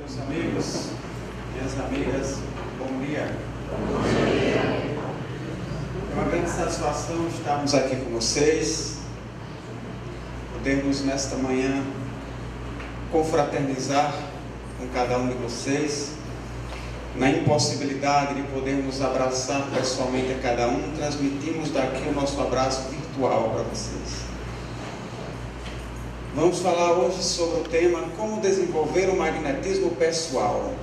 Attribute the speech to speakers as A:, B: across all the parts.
A: Meus amigos, minhas amigas, bom dia. É uma grande satisfação estarmos aqui com vocês, podermos nesta manhã confraternizar com cada um de vocês, na impossibilidade de podermos abraçar pessoalmente a cada um, transmitimos daqui o nosso abraço virtual para vocês. Vamos falar hoje sobre o tema como desenvolver o magnetismo pessoal.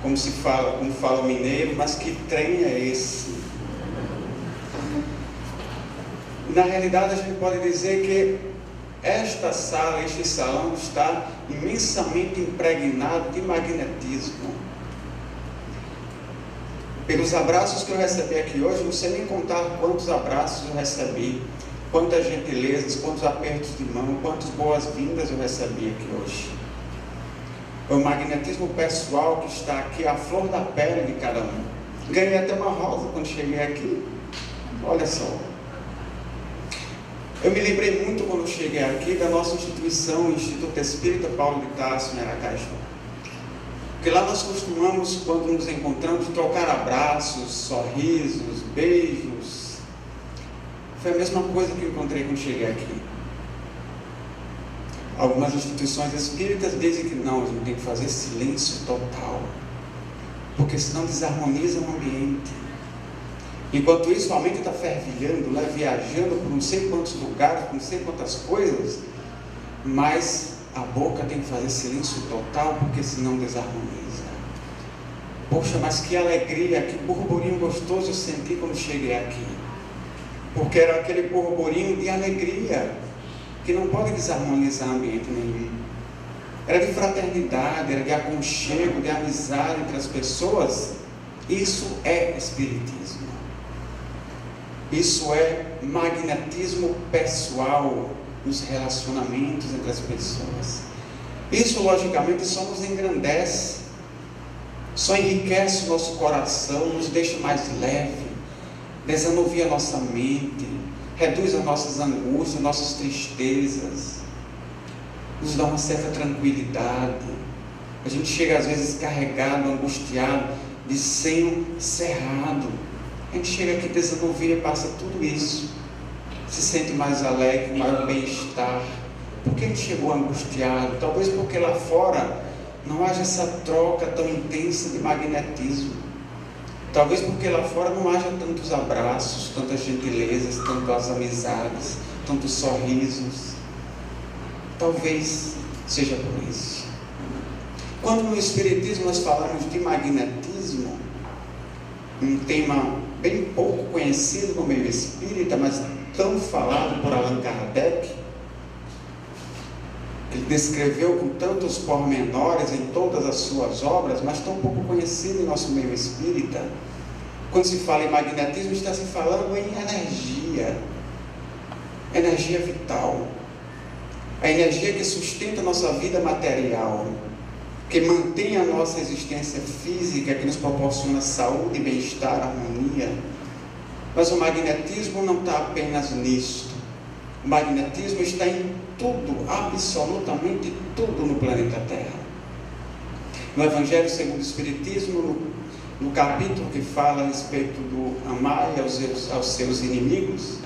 A: Como fala o mineiro, mas que trem é esse? Na realidade, a gente pode dizer que esta sala, este salão está imensamente impregnado de magnetismo. Pelos abraços que eu recebi aqui hoje, não sei nem contar quantos abraços eu recebi, quantas gentilezas, quantos apertos de mão, quantas boas-vindas eu recebi aqui hoje. É o magnetismo pessoal que está aqui, a flor da pele de cada um. Ganhei até uma rosa quando cheguei aqui. Olha só. Eu me lembrei muito quando cheguei aqui da nossa instituição, o Instituto Espírita Paulo de Tarso, em Aracaju. Porque lá nós costumamos, quando nos encontramos, trocar abraços, sorrisos, beijos. Foi a mesma coisa que eu encontrei quando cheguei aqui. Algumas instituições espíritas dizem que não, a gente tem que fazer silêncio total, porque senão desarmoniza o ambiente. Enquanto isso, a mente está fervilhando, né, viajando por não sei quantos lugares, por não sei quantas coisas, mas a boca tem que fazer silêncio total, porque senão desarmoniza. Poxa, mas que alegria, que burburinho gostoso eu senti quando cheguei aqui. Porque era aquele burburinho de alegria, que não pode desarmonizar ambiente nenhum. Era de fraternidade, era de aconchego, de amizade entre as pessoas. Isso é espiritismo. Isso é magnetismo pessoal nos relacionamentos entre as pessoas. Isso, logicamente, só nos engrandece, só enriquece o nosso coração, nos deixa mais leve, desanuvia a nossa mente, reduz as nossas angústias, nossas tristezas, nos dá uma certa tranquilidade. A gente chega às vezes carregado, angustiado, de senho cerrado. A gente chega aqui, desanuvia, passa tudo isso, se sente mais alegre, maior bem-estar. Por que a gente chegou angustiado? Talvez porque lá fora não haja essa troca tão intensa de magnetismo. Talvez porque lá fora não haja tantos abraços, tantas gentilezas, tantas amizades, tantos sorrisos. Talvez seja por isso. Quando no Espiritismo nós falamos de magnetismo, um tema bem pouco conhecido no meio espírita, mas tão falado por Allan Kardec, ele descreveu com tantos pormenores em todas as suas obras, mas tão pouco conhecido em nosso meio espírita. Quando se fala em magnetismo, está se falando em energia vital, a energia que sustenta a nossa vida material, que mantém a nossa existência física, que nos proporciona saúde, bem-estar, harmonia. Mas o magnetismo não está apenas nisto. O magnetismo está em tudo, absolutamente tudo no planeta Terra. No Evangelho segundo o Espiritismo, no capítulo que fala a respeito do amar aos seus inimigos,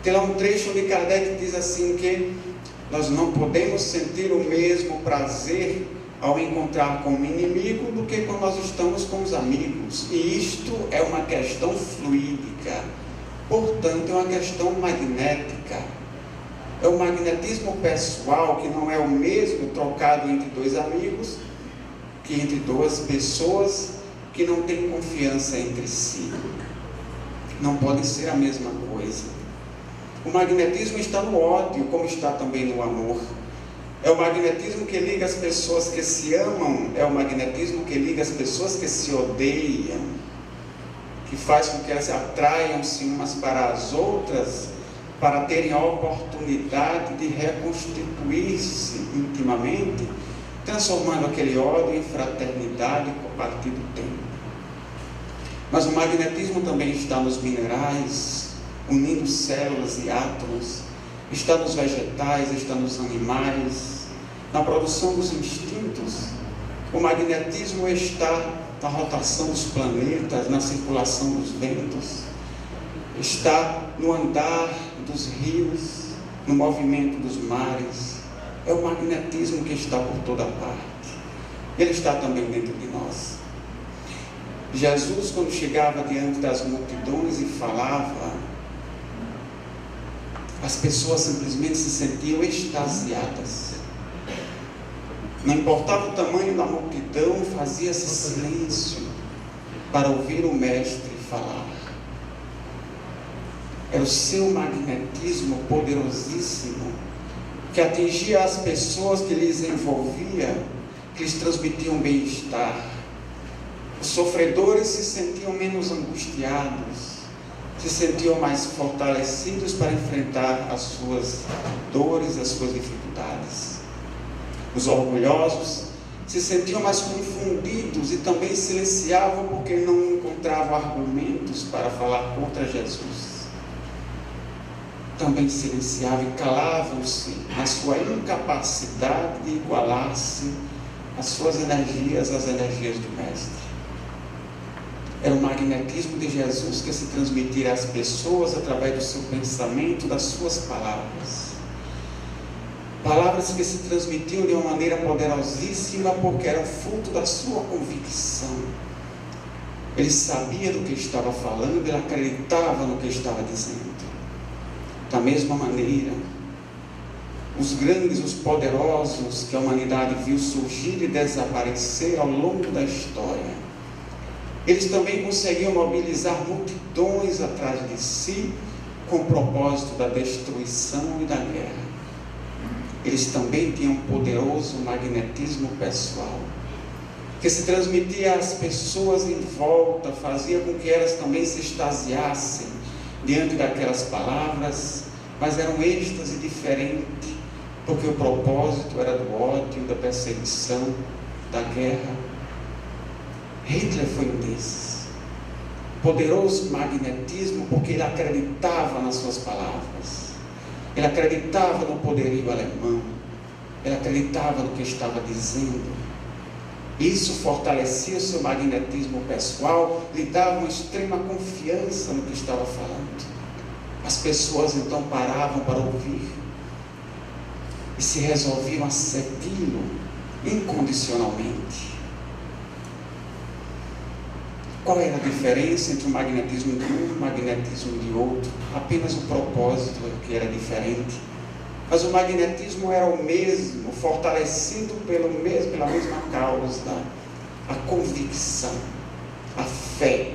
A: tem lá um trecho onde Kardec diz assim que nós não podemos sentir o mesmo prazer ao encontrar com um inimigo do que quando nós estamos com os amigos. E isto é uma questão fluídica, portanto é uma questão magnética. É o magnetismo pessoal, que não é o mesmo trocado entre dois amigos que entre duas pessoas que não têm confiança entre si. Não pode ser a mesma coisa. O magnetismo está no ódio, como está também no amor. É o magnetismo que liga as pessoas que se amam, é o magnetismo que liga as pessoas que se odeiam, que faz com que elas atraiam-se umas para as outras, para terem a oportunidade de reconstituir-se intimamente, transformando aquele ódio em fraternidade com o partir do tempo. Mas o magnetismo também está nos minerais, unindo células e átomos, está nos vegetais, está nos animais, na produção dos instintos. O magnetismo está na rotação dos planetas, na circulação dos ventos, está no andar dos rios, no movimento dos mares. É o magnetismo que está por toda parte. Ele está também dentro de nós. Jesus, quando chegava diante das multidões e falava, as pessoas simplesmente se sentiam extasiadas. Não importava o tamanho da multidão, fazia-se silêncio para ouvir o mestre falar. Era o seu magnetismo poderosíssimo que atingia as pessoas que lhes envolvia, que lhes transmitiam bem-estar. Os sofredores se sentiam menos angustiados, se sentiam mais fortalecidos para enfrentar as suas dores, as suas dificuldades. Os orgulhosos se sentiam mais confundidos e também silenciavam porque não encontravam argumentos para falar contra Jesus. Também silenciavam e calavam-se na sua incapacidade de igualar-se às suas energias, às energias do Mestre. Era o magnetismo de Jesus que se transmitia às pessoas através do seu pensamento, das suas palavras. Palavras que se transmitiam de uma maneira poderosíssima porque eram fruto da sua convicção. Ele sabia do que estava falando, ele acreditava no que estava dizendo. Da mesma maneira, os grandes, os poderosos que a humanidade viu surgir e desaparecer ao longo da história, eles também conseguiam mobilizar multidões atrás de si com o propósito da destruição e da guerra. Eles também tinham um poderoso magnetismo pessoal, que se transmitia às pessoas em volta, fazia com que elas também se extasiassem diante daquelas palavras, mas era um êxtase diferente, porque o propósito era do ódio, da perseguição, da guerra. Hitler foi um desses. Poderoso magnetismo, porque ele acreditava nas suas palavras. Ele acreditava no poderio alemão. Ele acreditava no que estava dizendo. Isso fortalecia o seu magnetismo pessoal, lhe dava uma extrema confiança no que estava falando. As pessoas então paravam para ouvir e se resolviam a segui-lo incondicionalmente. Qual era a diferença entre o magnetismo de um e o magnetismo de outro? Apenas o propósito que era diferente. Mas o magnetismo era o mesmo, fortalecido pela mesma causa, a convicção, a fé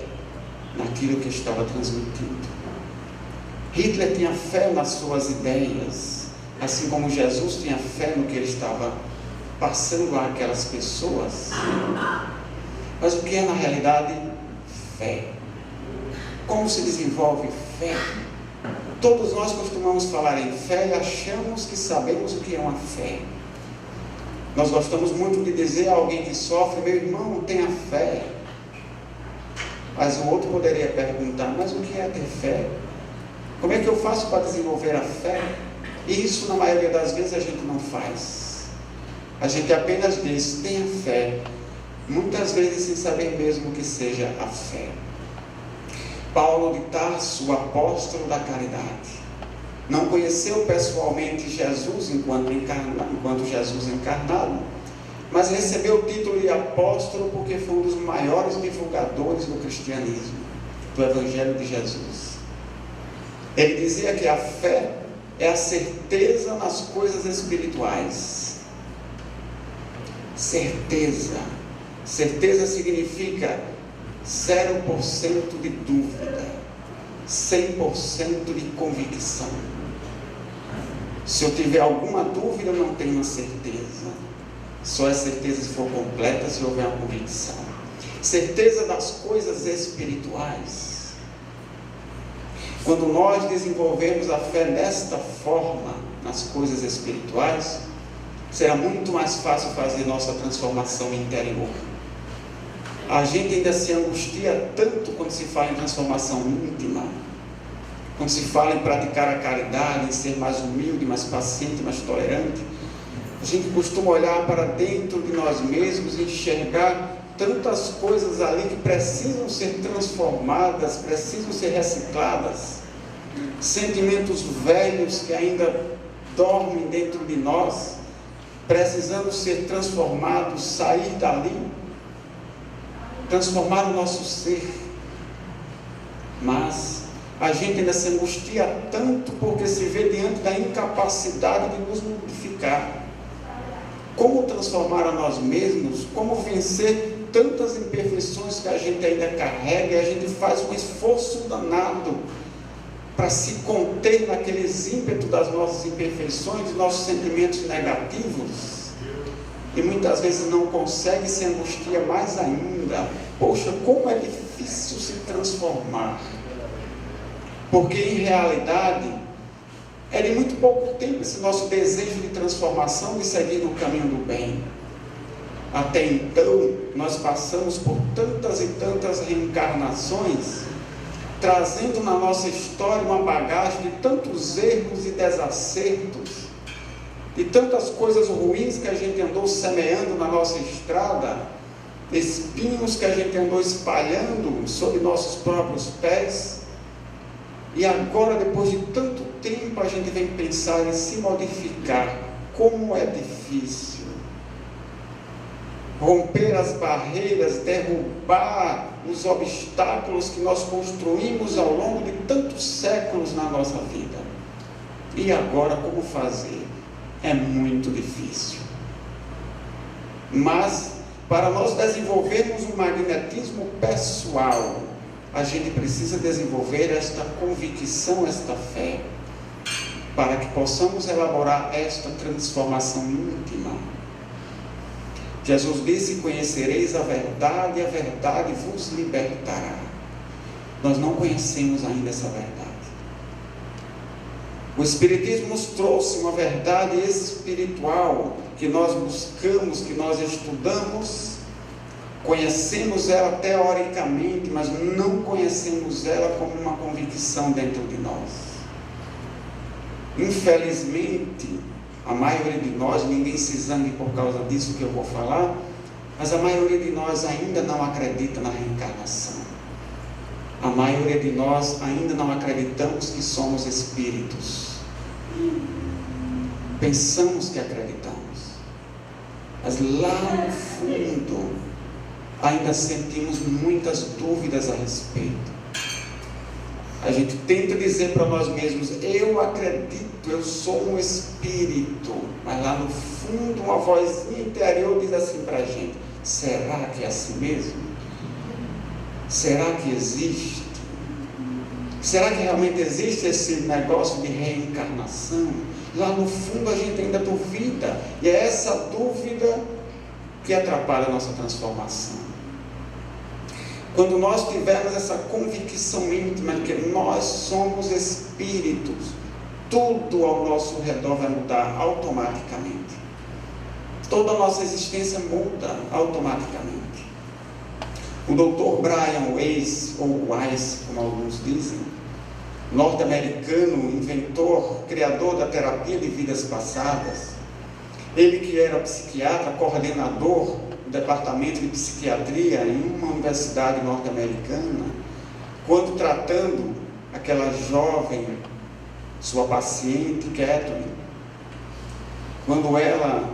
A: naquilo que estava transmitindo. Hitler tinha fé nas suas ideias, assim como Jesus tinha fé no que ele estava passando àquelas pessoas. Mas o que é na realidade fé? Como se desenvolve fé? Todos nós costumamos falar em fé e achamos que sabemos o que é uma fé. Nós gostamos muito de dizer a alguém que sofre: meu irmão, tenha fé. Mas o outro poderia perguntar: mas o que é ter fé? Como é que eu faço para desenvolver a fé? E isso, na maioria das vezes, a gente não faz. A gente apenas diz: tenha fé. Muitas vezes sem saber mesmo o que seja a fé. Paulo de Tarso, o apóstolo da caridade, não conheceu pessoalmente Jesus enquanto Jesus encarnado, mas recebeu o título de apóstolo porque foi um dos maiores divulgadores do cristianismo, do Evangelho de Jesus. Ele dizia que a fé é a certeza nas coisas espirituais. Certeza. Certeza significa 0% de dúvida, 100% de convicção. Se eu tiver alguma dúvida, eu não tenho uma certeza. Só é certeza se for completa, se houver uma convicção. Certeza das coisas espirituais. Quando nós desenvolvemos a fé desta forma, nas coisas espirituais, será muito mais fácil fazer nossa transformação interior. A gente ainda se angustia tanto quando se fala em transformação íntima, quando se fala em praticar a caridade, em ser mais humilde, mais paciente, mais tolerante, A gente costuma olhar para dentro de nós mesmos e enxergar tantas coisas ali que precisam ser transformadas, precisam ser recicladas. Sentimentos velhos que ainda dormem dentro de nós, precisando ser transformados, sair dali, transformar o nosso ser. Mas a gente ainda se angustia tanto porque se vê diante da incapacidade de nos modificar. Como transformar a nós mesmos, como vencer tantas imperfeições que a gente ainda carrega, e a gente faz um esforço danado para se conter naqueles ímpetos das nossas imperfeições, dos nossos sentimentos negativos, e muitas vezes não consegue, se angustia mais ainda. Poxa, como é difícil se transformar, porque em realidade é de muito pouco tempo esse nosso desejo de transformação, de seguir no caminho do bem. Até então, nós passamos por tantas e tantas reencarnações, trazendo na nossa história uma bagagem de tantos erros e desacertos, de tantas coisas ruins que a gente andou semeando na nossa estrada, espinhos que a gente andou espalhando sob nossos próprios pés. E agora, depois de tanto tempo, a gente vem pensar em se modificar. Como é difícil romper as barreiras, derrubar os obstáculos que nós construímos ao longo de tantos séculos na nossa vida. E agora, como fazer? É muito difícil. Mas, para nós desenvolvermos um magnetismo pessoal, a gente precisa desenvolver esta convicção, esta fé, para que possamos elaborar esta transformação íntima. Jesus disse: conhecereis a verdade, e a verdade vos libertará. Nós não conhecemos ainda essa verdade. O Espiritismo nos trouxe uma verdade espiritual que nós buscamos, que nós estudamos, conhecemos ela teoricamente, mas não conhecemos ela como uma convicção dentro de nós. Infelizmente, a maioria de nós, ninguém se zangue por causa disso que eu vou falar, mas a maioria de nós ainda não acredita na reencarnação. A maioria de nós ainda não acreditamos que somos espíritos. Pensamos que acreditamos, mas lá no fundo ainda sentimos muitas dúvidas a respeito. A gente tenta dizer para nós mesmos: eu acredito, eu sou um espírito, mas lá no fundo uma vozinha interior diz assim para a gente: será que é assim mesmo? Será que existe? Será que realmente existe esse negócio de reencarnação? Lá no fundo a gente ainda duvida, e é essa dúvida que atrapalha a nossa transformação. Quando nós tivermos essa convicção íntima de que nós somos espíritos, tudo ao nosso redor vai mudar automaticamente. Toda a nossa existência muda automaticamente. O Dr. Brian Weiss, ou Weiss, como alguns dizem, norte-americano, inventor, criador da terapia de vidas passadas, ele que era psiquiatra, coordenador do departamento de psiquiatria em uma universidade norte-americana, quando tratando aquela jovem, sua paciente, Catherine, quando ela,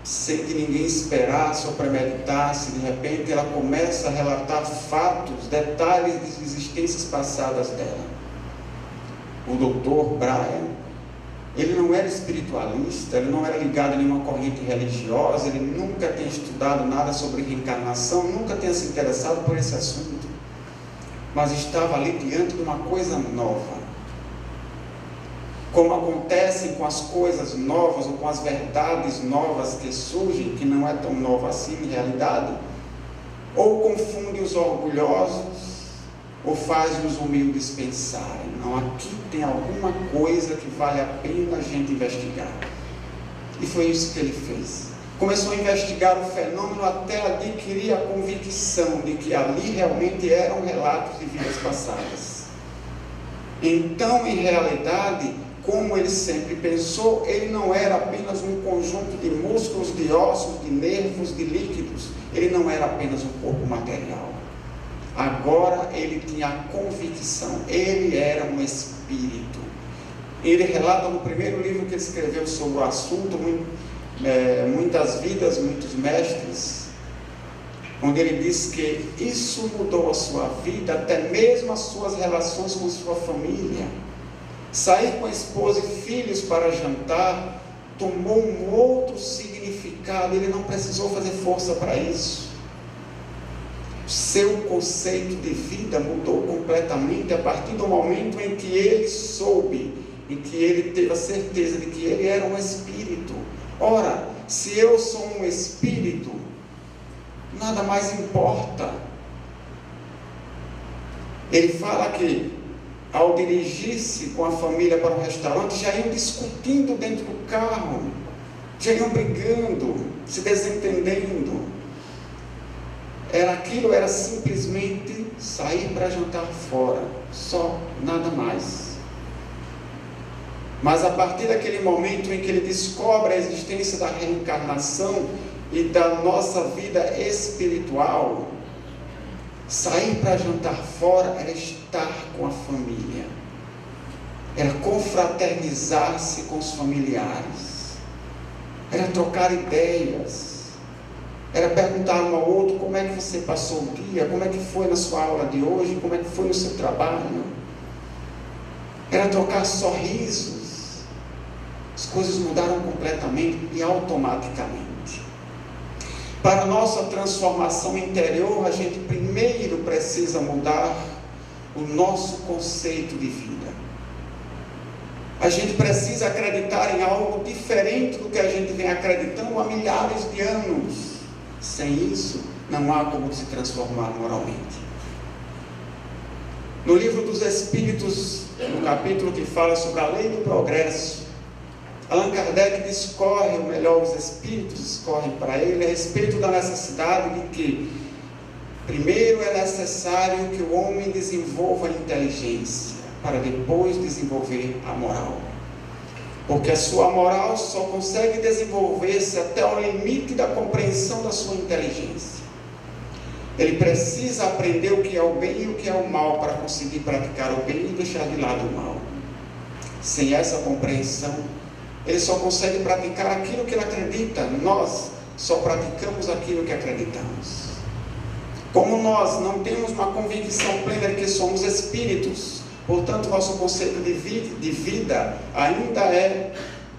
A: sem que ninguém esperasse ou premeditasse, de repente ela começa a relatar fatos, detalhes de existências passadas dela. O Dr. Brian, ele não era espiritualista, ele não era ligado a nenhuma corrente religiosa, ele nunca tinha estudado nada sobre reencarnação, nunca tinha se interessado por esse assunto, mas estava ali diante de uma coisa nova. Como acontece com as coisas novas, ou com as verdades novas que surgem, que não é tão nova assim em realidade, ou confunde os orgulhosos, ou faz os humildes pensarem: não, aqui tem alguma coisa que vale a pena a gente investigar. E foi isso que ele fez. Começou a investigar o fenômeno até adquirir a convicção de que ali realmente eram relatos de vidas passadas. Então, em realidade, como ele sempre pensou, ele não era apenas um conjunto de músculos, de ossos, de nervos, de líquidos. Ele não era apenas um corpo material. Agora ele tinha a convicção, ele era um espírito. Ele relata no primeiro livro que ele escreveu sobre o assunto, Muitas Vidas, Muitos Mestres, onde ele diz que isso mudou a sua vida, até mesmo as suas relações com sua família. Sair com a esposa e filhos para jantar tomou um outro significado. Ele não precisou fazer força para isso. Seu conceito de vida mudou completamente a partir do momento em que ele soube, em que ele teve a certeza de que ele era um espírito. Ora, se eu sou um espírito, nada mais importa. Ele fala que ao dirigir-se com a família para o restaurante, já iam discutindo dentro do carro, já iam brigando, se desentendendo. Era simplesmente sair para jantar fora, só, nada mais. Mas a partir daquele momento em que ele descobre a existência da reencarnação e da nossa vida espiritual, sair para jantar fora era estar com a família, era confraternizar-se com os familiares, era trocar ideias, era perguntar um ao outro como é que você passou o dia, como é que foi na sua aula de hoje, como é que foi no seu trabalho, era trocar sorrisos. As coisas mudaram completamente e automaticamente. Para a nossa transformação interior, a gente primeiro precisa mudar o nosso conceito de vida. A gente precisa acreditar em algo diferente do que a gente vem acreditando há milhares de anos. Sem isso, não há como se transformar moralmente. No livro dos Espíritos, no capítulo que fala sobre a lei do progresso, Allan Kardec discorre, ou melhor, os Espíritos discorrem para ele a respeito da necessidade de que primeiro é necessário que o homem desenvolva a inteligência, para depois desenvolver a moral. Porque a sua moral só consegue desenvolver-se até o limite da compreensão da sua inteligência. Ele precisa aprender o que é o bem e o que é o mal para conseguir praticar o bem e deixar de lado o mal. Sem essa compreensão, ele só consegue praticar aquilo que ele acredita. Nós só praticamos aquilo que acreditamos. Como nós não temos uma convicção plena de que somos espíritos, portanto, nosso conceito de vida ainda é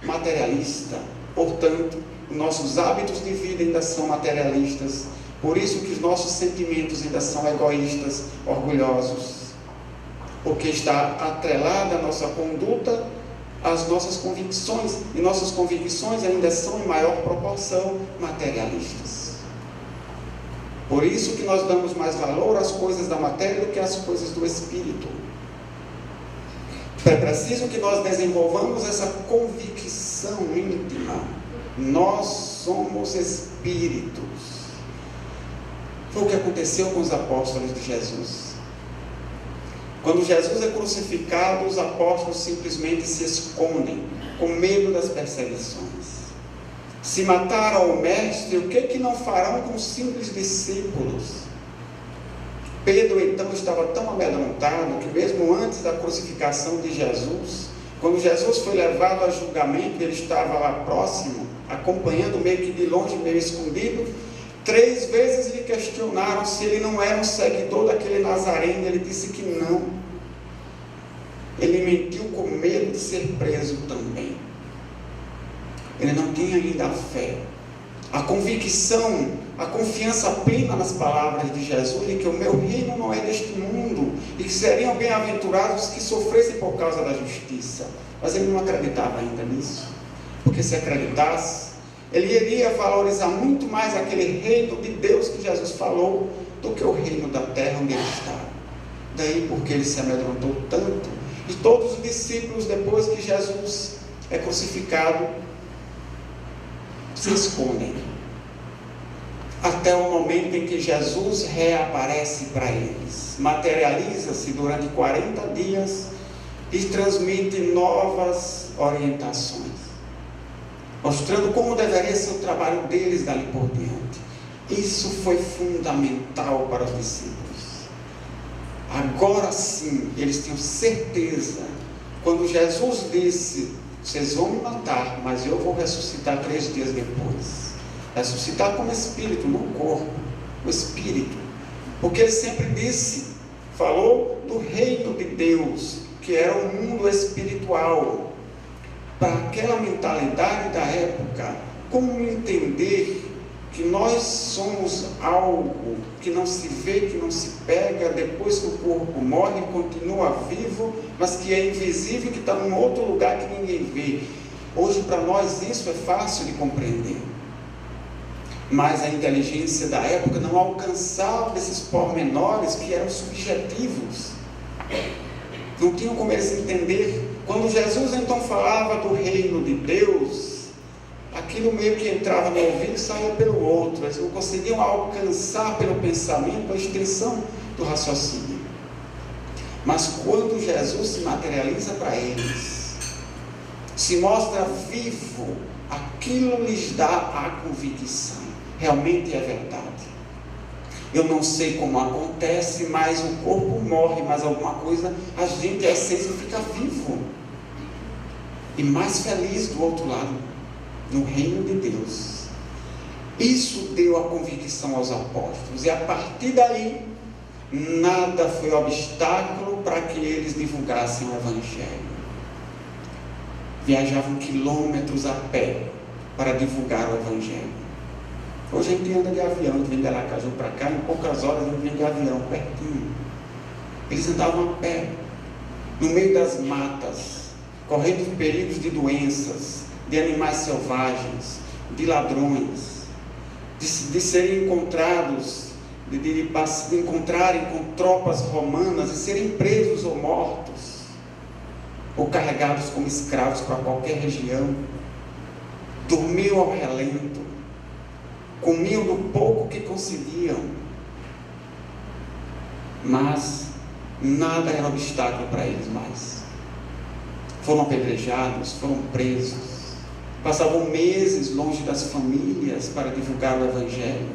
A: materialista. Portanto, nossos hábitos de vida ainda são materialistas. Por isso que os nossos sentimentos ainda são egoístas, orgulhosos. Porque está atrelada a nossa conduta às nossas convicções. E nossas convicções ainda são, em maior proporção, materialistas. Por isso que nós damos mais valor às coisas da matéria do que às coisas do espírito. É preciso que nós desenvolvamos essa convicção íntima. Nós somos espíritos. Foi o que aconteceu com os apóstolos de Jesus. Quando Jesus é crucificado, os apóstolos simplesmente se escondem, com medo das perseguições. Se mataram o mestre, o que não farão com os simples discípulos? Pedro então estava tão amedrontado que mesmo antes da crucificação de Jesus, quando Jesus foi levado a julgamento, ele estava lá próximo, acompanhando meio que de longe, meio escondido. 3 vezes lhe questionaram se ele não era um seguidor daquele Nazareno. Ele disse que não. Ele mentiu com medo de ser preso também. Ele não tinha ainda a fé, a convicção, a confiança plena nas palavras de Jesus, de que o meu reino não é deste mundo, e que seriam bem-aventurados que sofressem por causa da justiça. Mas ele não acreditava ainda nisso, porque se acreditasse, ele iria valorizar muito mais aquele reino de Deus que Jesus falou, do que o reino da terra onde ele estava. Daí porque ele se amedrontou tanto. E todos os discípulos, depois que Jesus é crucificado, se escondem, até o momento em que Jesus reaparece para eles, materializa-se durante 40 dias e transmite novas orientações, mostrando como deveria ser o trabalho deles dali por diante. Isso foi fundamental para os discípulos. Agora sim, eles tinham certeza, quando Jesus disse: vocês vão me matar, mas eu vou ressuscitar 3 dias depois. Ressuscitar como espírito, não corpo, o espírito. Porque ele sempre falou do reino de Deus, que era o mundo espiritual. Para aquela mentalidade da época, como entender que nós somos algo que não se vê, que não se pega, depois que o corpo morre, continua vivo, mas que é invisível, que está num outro lugar que ninguém vê. Hoje para nós isso é fácil de compreender, mas a inteligência da época não alcançava esses pormenores que eram subjetivos, não tinham como eles entender. Quando Jesus então falava do reino de Deus, aquilo meio que entrava no ouvido e saía pelo outro. Eles não conseguiam alcançar pelo pensamento a extensão do raciocínio. Mas quando Jesus se materializa para eles, se mostra vivo, aquilo lhes dá a convicção. Realmente é verdade. Eu não sei como acontece, mas o corpo morre, mas alguma coisa, a gente, a essência, fica vivo. E mais feliz do outro lado, no reino de Deus. Isso deu a convicção aos apóstolos, e a partir daí nada foi obstáculo para que eles divulgassem o Evangelho. Viajavam quilômetros a pé para divulgar o Evangelho. Hoje a gente anda de avião, a gente vem de Aracaju para cá, em poucas horas a gente vem de avião, pertinho. Eles andavam a pé, no meio das matas, correndo perigos de doenças, de animais selvagens, de ladrões, de serem encontrados, de encontrarem com tropas romanas e serem presos ou mortos, ou carregados como escravos para qualquer região. Dormiam ao relento, comiam do pouco que conseguiam, mas nada era obstáculo para eles mais. Foram apedrejados, foram presos, passavam meses longe das famílias para divulgar o Evangelho,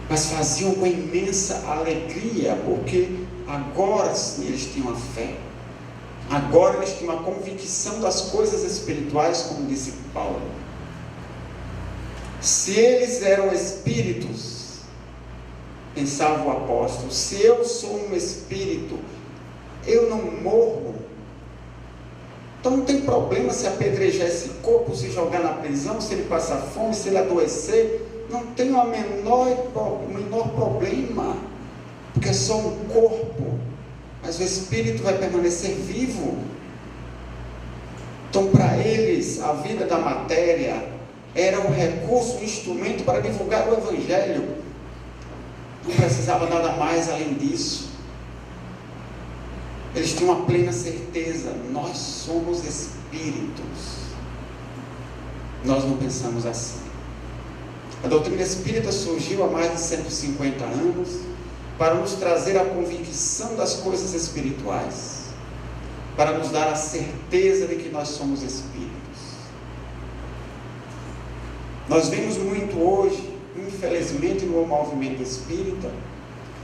A: mas faziam com imensa alegria, porque agora sim eles tinham a fé, agora eles tinham a convicção das coisas espirituais, como disse Paulo. Se eles eram espíritos, pensava o apóstolo, se eu sou um espírito, eu não morro, então não tem problema se apedrejar esse corpo, se jogar na prisão, se ele passar fome, se ele adoecer, não tem o menor problema, porque é só um corpo, mas o espírito vai permanecer vivo. Então para eles a vida da matéria era um recurso, um instrumento para divulgar o Evangelho, não precisava nada mais além disso. Eles tinham uma plena certeza: nós somos espíritos. Nós não pensamos assim. A doutrina espírita surgiu há mais de 150 anos para nos trazer a convicção das coisas espirituais, para nos dar a certeza de que nós somos espíritos. Nós vemos muito hoje, infelizmente, no movimento espírita,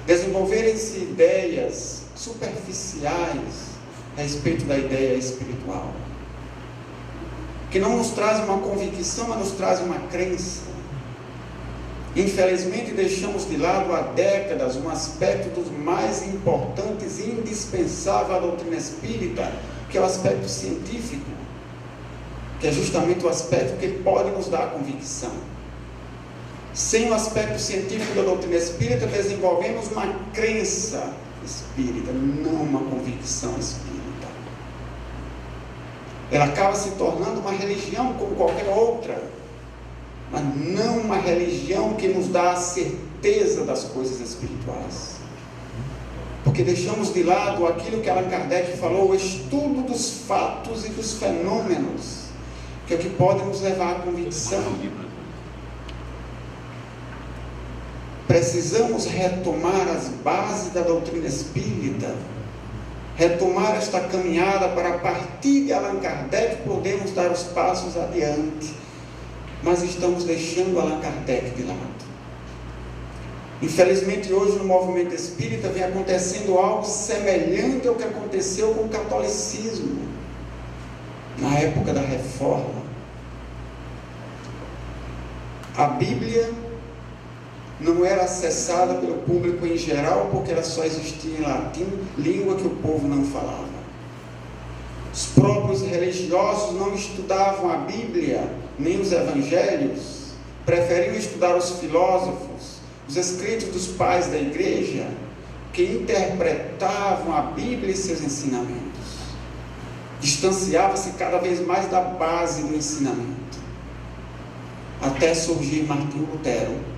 A: desenvolverem-se ideias superficiais a respeito da ideia espiritual, que não nos trazem uma convicção, mas nos trazem uma crença. Infelizmente deixamos de lado há décadas um aspecto dos mais importantes e indispensáveis à doutrina espírita, que é o aspecto científico, que é justamente o aspecto que pode nos dar a convicção. Sem o aspecto científico da doutrina espírita, desenvolvemos uma crença espírita, não uma convicção espírita. Ela acaba se tornando uma religião como qualquer outra, mas não uma religião que nos dá a certeza das coisas espirituais. Porque deixamos de lado aquilo que Allan Kardec falou, o estudo dos fatos e dos fenômenos, que é o que pode nos levar à convicção. Precisamos retomar as bases da doutrina espírita, retomar esta caminhada para, a partir de Allan Kardec, podermos dar os passos adiante. Mas estamos deixando Allan Kardec de lado. Infelizmente, hoje no movimento espírita vem acontecendo algo semelhante ao que aconteceu com o catolicismo, na época da Reforma. A Bíblia não era acessada pelo público em geral, porque ela só existia em latim, língua que o povo não falava. Os próprios religiosos não estudavam a Bíblia, nem os evangelhos, preferiam estudar os filósofos, os escritos dos pais da igreja, que interpretavam a Bíblia e seus ensinamentos. Distanciava-se cada vez mais da base do ensinamento, até surgir Martinho Lutero,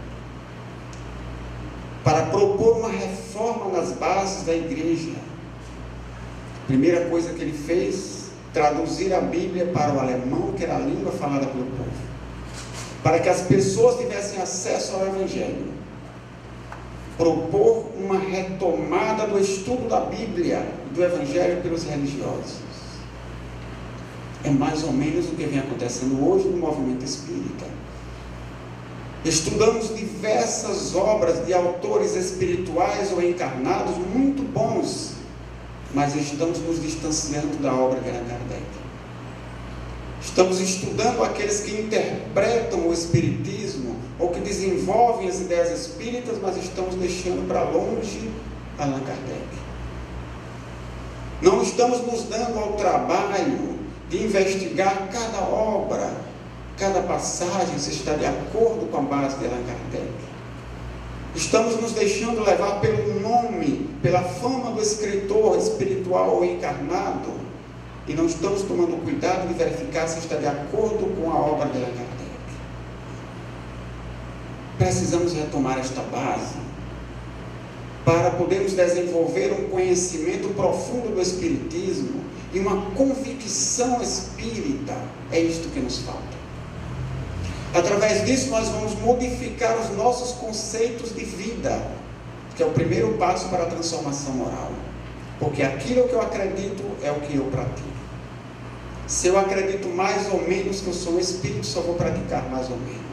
A: para propor uma reforma nas bases da igreja. A primeira coisa que ele fez, traduzir a Bíblia para o alemão, que era a língua falada pelo povo, para que as pessoas tivessem acesso ao Evangelho. Propor uma retomada do estudo da Bíblia, do Evangelho pelos religiosos. É mais ou menos o que vem acontecendo hoje no movimento espírita. Estudamos diversas obras de autores espirituais ou encarnados muito bons, mas estamos nos distanciando da obra de Allan Kardec. Estamos estudando aqueles que interpretam o espiritismo ou que desenvolvem as ideias espíritas, mas estamos deixando para longe Allan Kardec. Não estamos nos dando ao trabalho de investigar cada obra, cada passagem, se está de acordo com a base de Allan Kardec. Estamos nos deixando levar pelo nome, pela fama do escritor espiritual ou encarnado, e não estamos tomando cuidado de verificar se está de acordo com a obra de Allan Kardec. Precisamos retomar esta base para podermos desenvolver um conhecimento profundo do espiritismo e uma convicção espírita. É isto que nos falta. Através disso nós vamos modificar os nossos conceitos de vida, que é o primeiro passo para a transformação moral. Porque aquilo que eu acredito é o que eu pratico. Se eu acredito mais ou menos que eu sou um espírito, só vou praticar mais ou menos.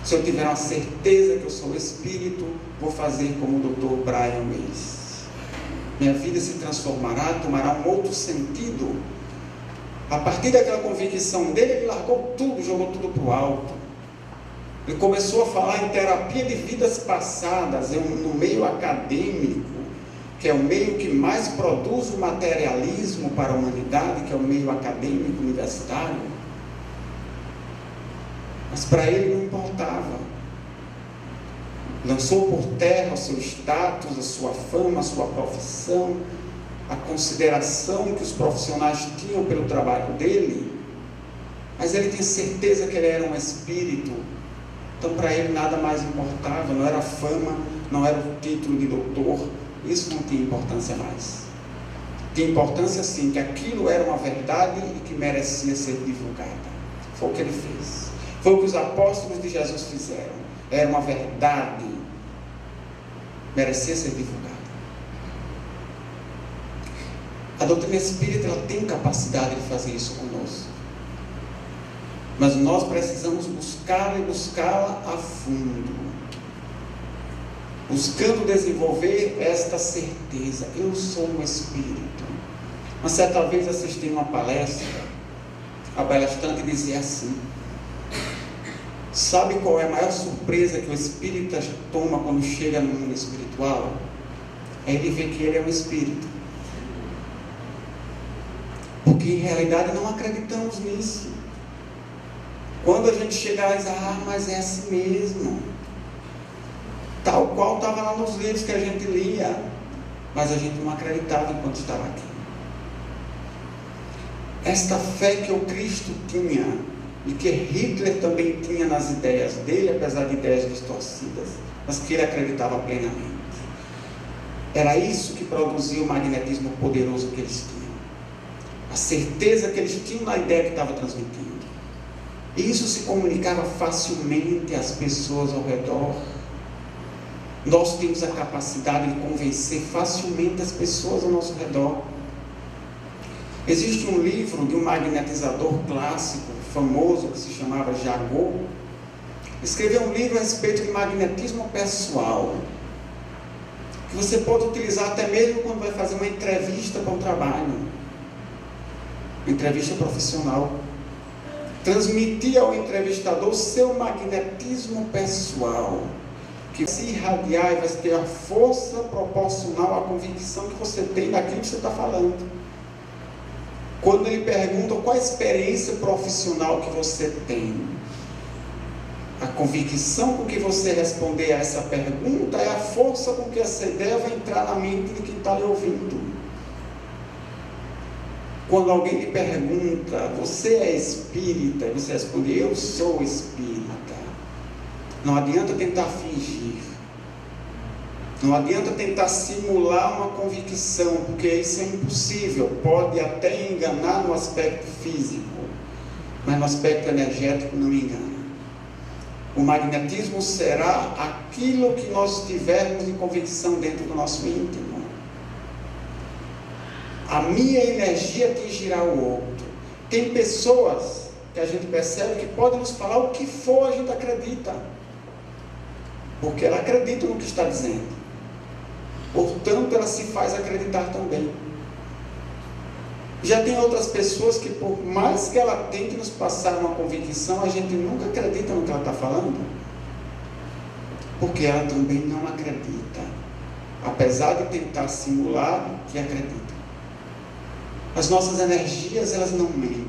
A: Se eu tiver uma certeza que eu sou espírito, vou fazer como o Dr. Brian Weiss. Minha vida se transformará, tomará um outro sentido. A partir daquela convicção dele, ele largou tudo, jogou tudo para o alto. Ele começou a falar em terapia de vidas passadas, no meio acadêmico, que é o meio que mais produz o materialismo para a humanidade, que é o meio acadêmico universitário. Mas para ele não importava. Lançou por terra o seu status, a sua fama, a sua profissão, a consideração que os profissionais tinham pelo trabalho dele, mas ele tinha certeza que ele era um espírito. Então para ele nada mais importava, não era a fama, não era o título de doutor, isso não tinha importância mais. Tinha importância sim, que aquilo era uma verdade e que merecia ser divulgada. Foi o que ele fez, foi o que os apóstolos de Jesus fizeram. Era uma verdade, merecia ser divulgada. A doutrina espírita, ela tem capacidade de fazer isso conosco, mas nós precisamos buscá-la e buscá-la a fundo, buscando desenvolver esta certeza: eu sou um espírito. Uma certa vez assisti uma palestra, a palestrante dizia assim: sabe qual é a maior surpresa que o espírita toma quando chega no mundo espiritual? É ele ver que ele é um espírito. Porque em realidade não acreditamos nisso. Quando a gente chega lá e diz: mas é assim mesmo, tal qual estava lá nos livros que a gente lia, mas a gente não acreditava enquanto estava aqui. Esta fé que o Cristo tinha e que Hitler também tinha nas ideias dele, apesar de ideias distorcidas, mas que ele acreditava plenamente, era isso que produzia o magnetismo poderoso que eles tinham, a certeza que eles tinham na ideia que estava transmitindo. E isso se comunicava facilmente às pessoas ao redor. Nós temos a capacidade de convencer facilmente as pessoas ao nosso redor. Existe um livro de um magnetizador clássico, famoso, que se chamava Jagot. Escreveu um livro a respeito de magnetismo pessoal, que você pode utilizar até mesmo quando vai fazer uma entrevista para um trabalho, uma entrevista profissional. Transmitir ao entrevistador o seu magnetismo pessoal, que vai se irradiar e vai ter a força proporcional à convicção que você tem daquilo que você está falando. Quando ele pergunta qual a experiência profissional que você tem, a convicção com que você responder a essa pergunta é a força com que essa ideia vai entrar na mente de quem está lhe ouvindo. Quando alguém lhe pergunta, você é espírita? Você responde, eu sou espírita. Não adianta tentar fingir. Não adianta tentar simular uma convicção, porque isso é impossível. Pode até enganar no aspecto físico, mas no aspecto energético não engana. O magnetismo será aquilo que nós tivermos de convicção dentro do nosso íntimo. A minha energia atingirá o outro. Tem pessoas que a gente percebe que podem nos falar o que for, a gente acredita, porque ela acredita no que está dizendo. Portanto, ela se faz acreditar também. Já tem outras pessoas que, por mais que ela tente nos passar uma convicção, a gente nunca acredita no que ela está falando, porque ela também não acredita, apesar de tentar simular que acredita. As nossas energias, elas não mentem.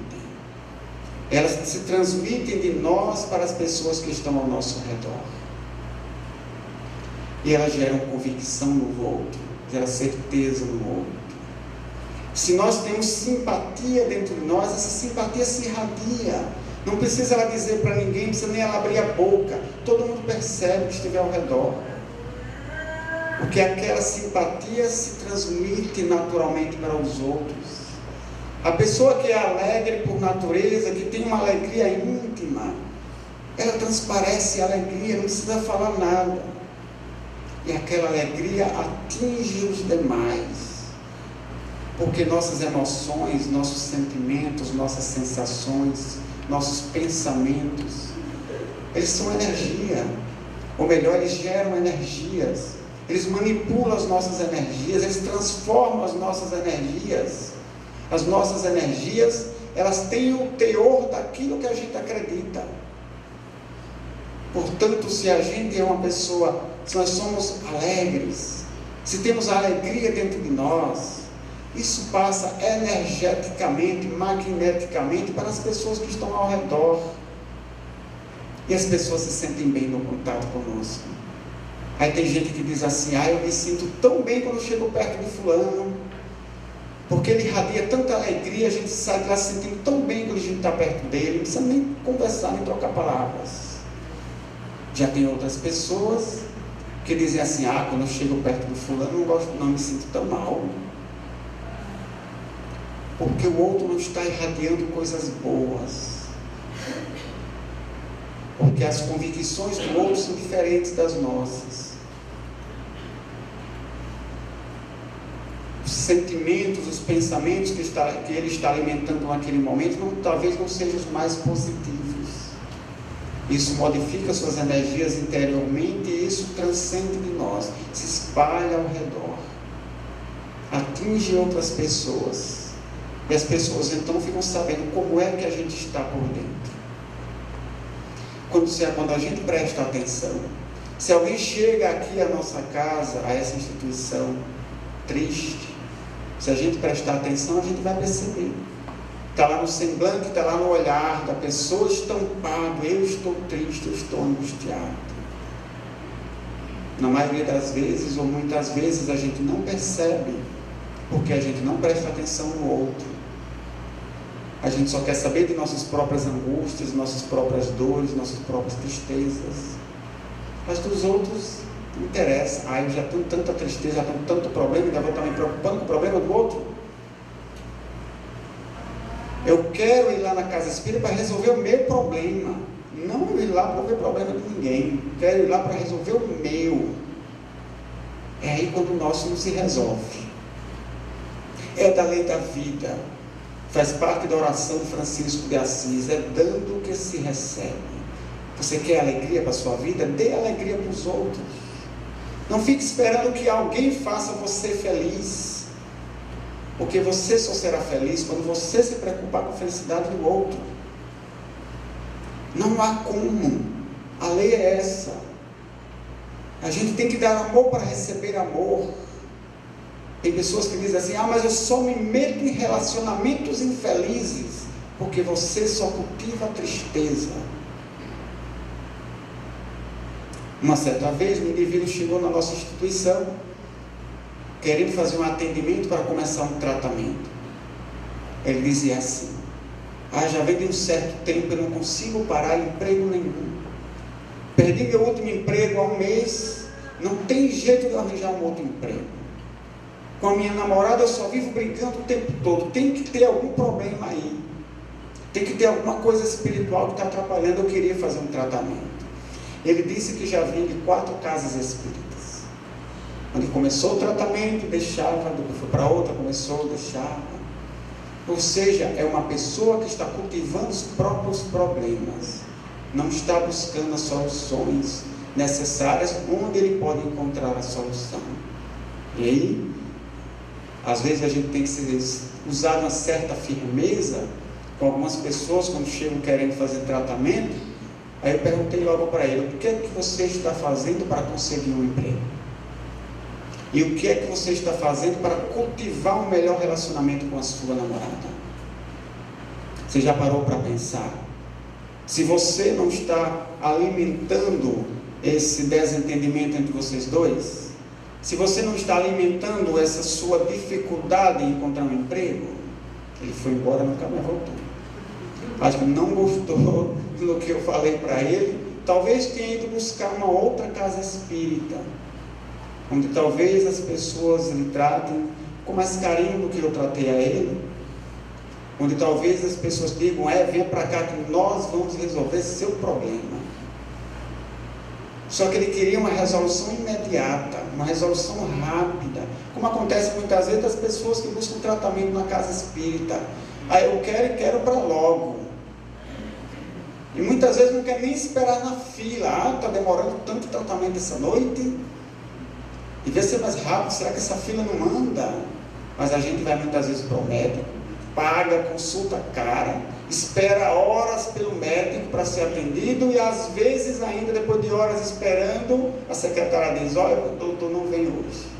A: Elas se transmitem de nós para as pessoas que estão ao nosso redor. E elas geram convicção no outro, geram certeza no outro. Se nós temos simpatia dentro de nós, essa simpatia se irradia. Não precisa ela dizer para ninguém, não precisa nem ela abrir a boca. Todo mundo percebe que estiver ao redor. Porque aquela simpatia se transmite naturalmente para os outros. A pessoa que é alegre por natureza, que tem uma alegria íntima, ela transparece a alegria, não precisa falar nada. E aquela alegria atinge os demais. Porque nossas emoções, nossos sentimentos, nossas sensações, nossos pensamentos, eles são energia. Ou melhor, eles geram energias. Eles manipulam as nossas energias, eles transformam as nossas energias. As nossas energias, elas têm o teor daquilo que a gente acredita. Portanto, se a gente é uma pessoa, se nós somos alegres, se temos a alegria dentro de nós, isso passa energeticamente, magneticamente para as pessoas que estão ao redor. E as pessoas se sentem bem no contato conosco. Aí tem gente que diz assim, eu me sinto tão bem quando chego perto de fulano, porque ele irradia tanta alegria, a gente sai de lá se sentindo tão bem quando a gente está perto dele, não precisa nem conversar, nem trocar palavras. Já tem outras pessoas que dizem assim, quando eu chego perto do fulano, não me sinto tão mal. Porque o outro não está irradiando coisas boas. Porque as convicções do outro são diferentes das nossas. Os sentimentos, os pensamentos que ele está alimentando naquele momento, talvez não sejam os mais positivos. Isso modifica suas energias interiormente e isso transcende de nós, se espalha ao redor, atinge outras pessoas. E as pessoas então ficam sabendo como é que a gente está por dentro. Quando a gente presta atenção, se alguém chega aqui à nossa casa, a essa instituição, triste, se a gente prestar atenção, a gente vai perceber. Está lá no semblante, está lá no olhar da pessoa estampado, eu estou triste, eu estou angustiado. Na maioria das vezes, ou muitas vezes, a gente não percebe, porque a gente não presta atenção no outro. A gente só quer saber de nossas próprias angústias, nossas próprias dores, nossas próprias tristezas. Mas dos outros não interessa. Eu já tenho tanta tristeza, já tenho tanto problema, ainda vou estar me preocupando com o problema do outro. Eu quero ir lá na casa espírita para resolver o meu problema. Não ir lá para ver o problema de ninguém. Quero ir lá para resolver o meu. É aí quando o nosso não se resolve. É da lei da vida. Faz parte da oração de Francisco de Assis, é dando que se recebe. Você quer alegria para a sua vida? Dê alegria para os outros. Não fique esperando que alguém faça você feliz, porque você só será feliz quando você se preocupar com a felicidade do outro. Não há como. A lei é essa. A gente tem que dar amor para receber amor. Tem pessoas que dizem assim: mas eu só me meto em relacionamentos infelizes porque você só cultiva a tristeza. Uma certa vez, um indivíduo chegou na nossa instituição querendo fazer um atendimento para começar um tratamento. Ele dizia assim: já vem de um certo tempo eu não consigo parar emprego nenhum. Perdi meu último emprego há um mês, não tem jeito de eu arranjar um outro emprego. Com a minha namorada eu só vivo brigando o tempo todo. Tem que ter algum problema aí. Tem que ter alguma coisa espiritual que está atrapalhando. Eu queria fazer um tratamento. Ele disse que já vinha de 4 casas espíritas. Quando começou o tratamento, deixava, depois foi para outra, começou, deixava. Ou seja, é uma pessoa que está cultivando os próprios problemas. Não está buscando as soluções necessárias onde ele pode encontrar a solução. E aí, às vezes a gente tem que usar uma certa firmeza com algumas pessoas quando chegam querendo fazer tratamento. Aí eu perguntei logo para ele: o que é que você está fazendo para conseguir um emprego? E o que é que você está fazendo para cultivar um melhor relacionamento com a sua namorada? Você já parou para pensar? Se você não está alimentando esse desentendimento entre vocês dois, se você não está alimentando essa sua dificuldade em encontrar um emprego, ele foi embora e nunca mais voltou. Acho que não gostou do que eu falei para ele. Talvez tenha ido buscar uma outra casa espírita, onde talvez as pessoas lhe tratem com mais carinho do que eu tratei a ele, onde talvez as pessoas digam: venha para cá que nós vamos resolver seu problema. Só que ele queria uma resolução imediata, uma resolução rápida, como acontece muitas vezes das pessoas que buscam tratamento na casa espírita. Eu quero e quero para logo. E muitas vezes não quer nem esperar na fila. Está demorando tanto tratamento essa noite. E vê ser mais rápido, será que essa fila não anda? Mas a gente vai muitas vezes para o médico, paga, consulta cara, espera horas pelo médico para ser atendido, e às vezes ainda depois de horas esperando, a secretária diz: olha, o doutor não vem hoje.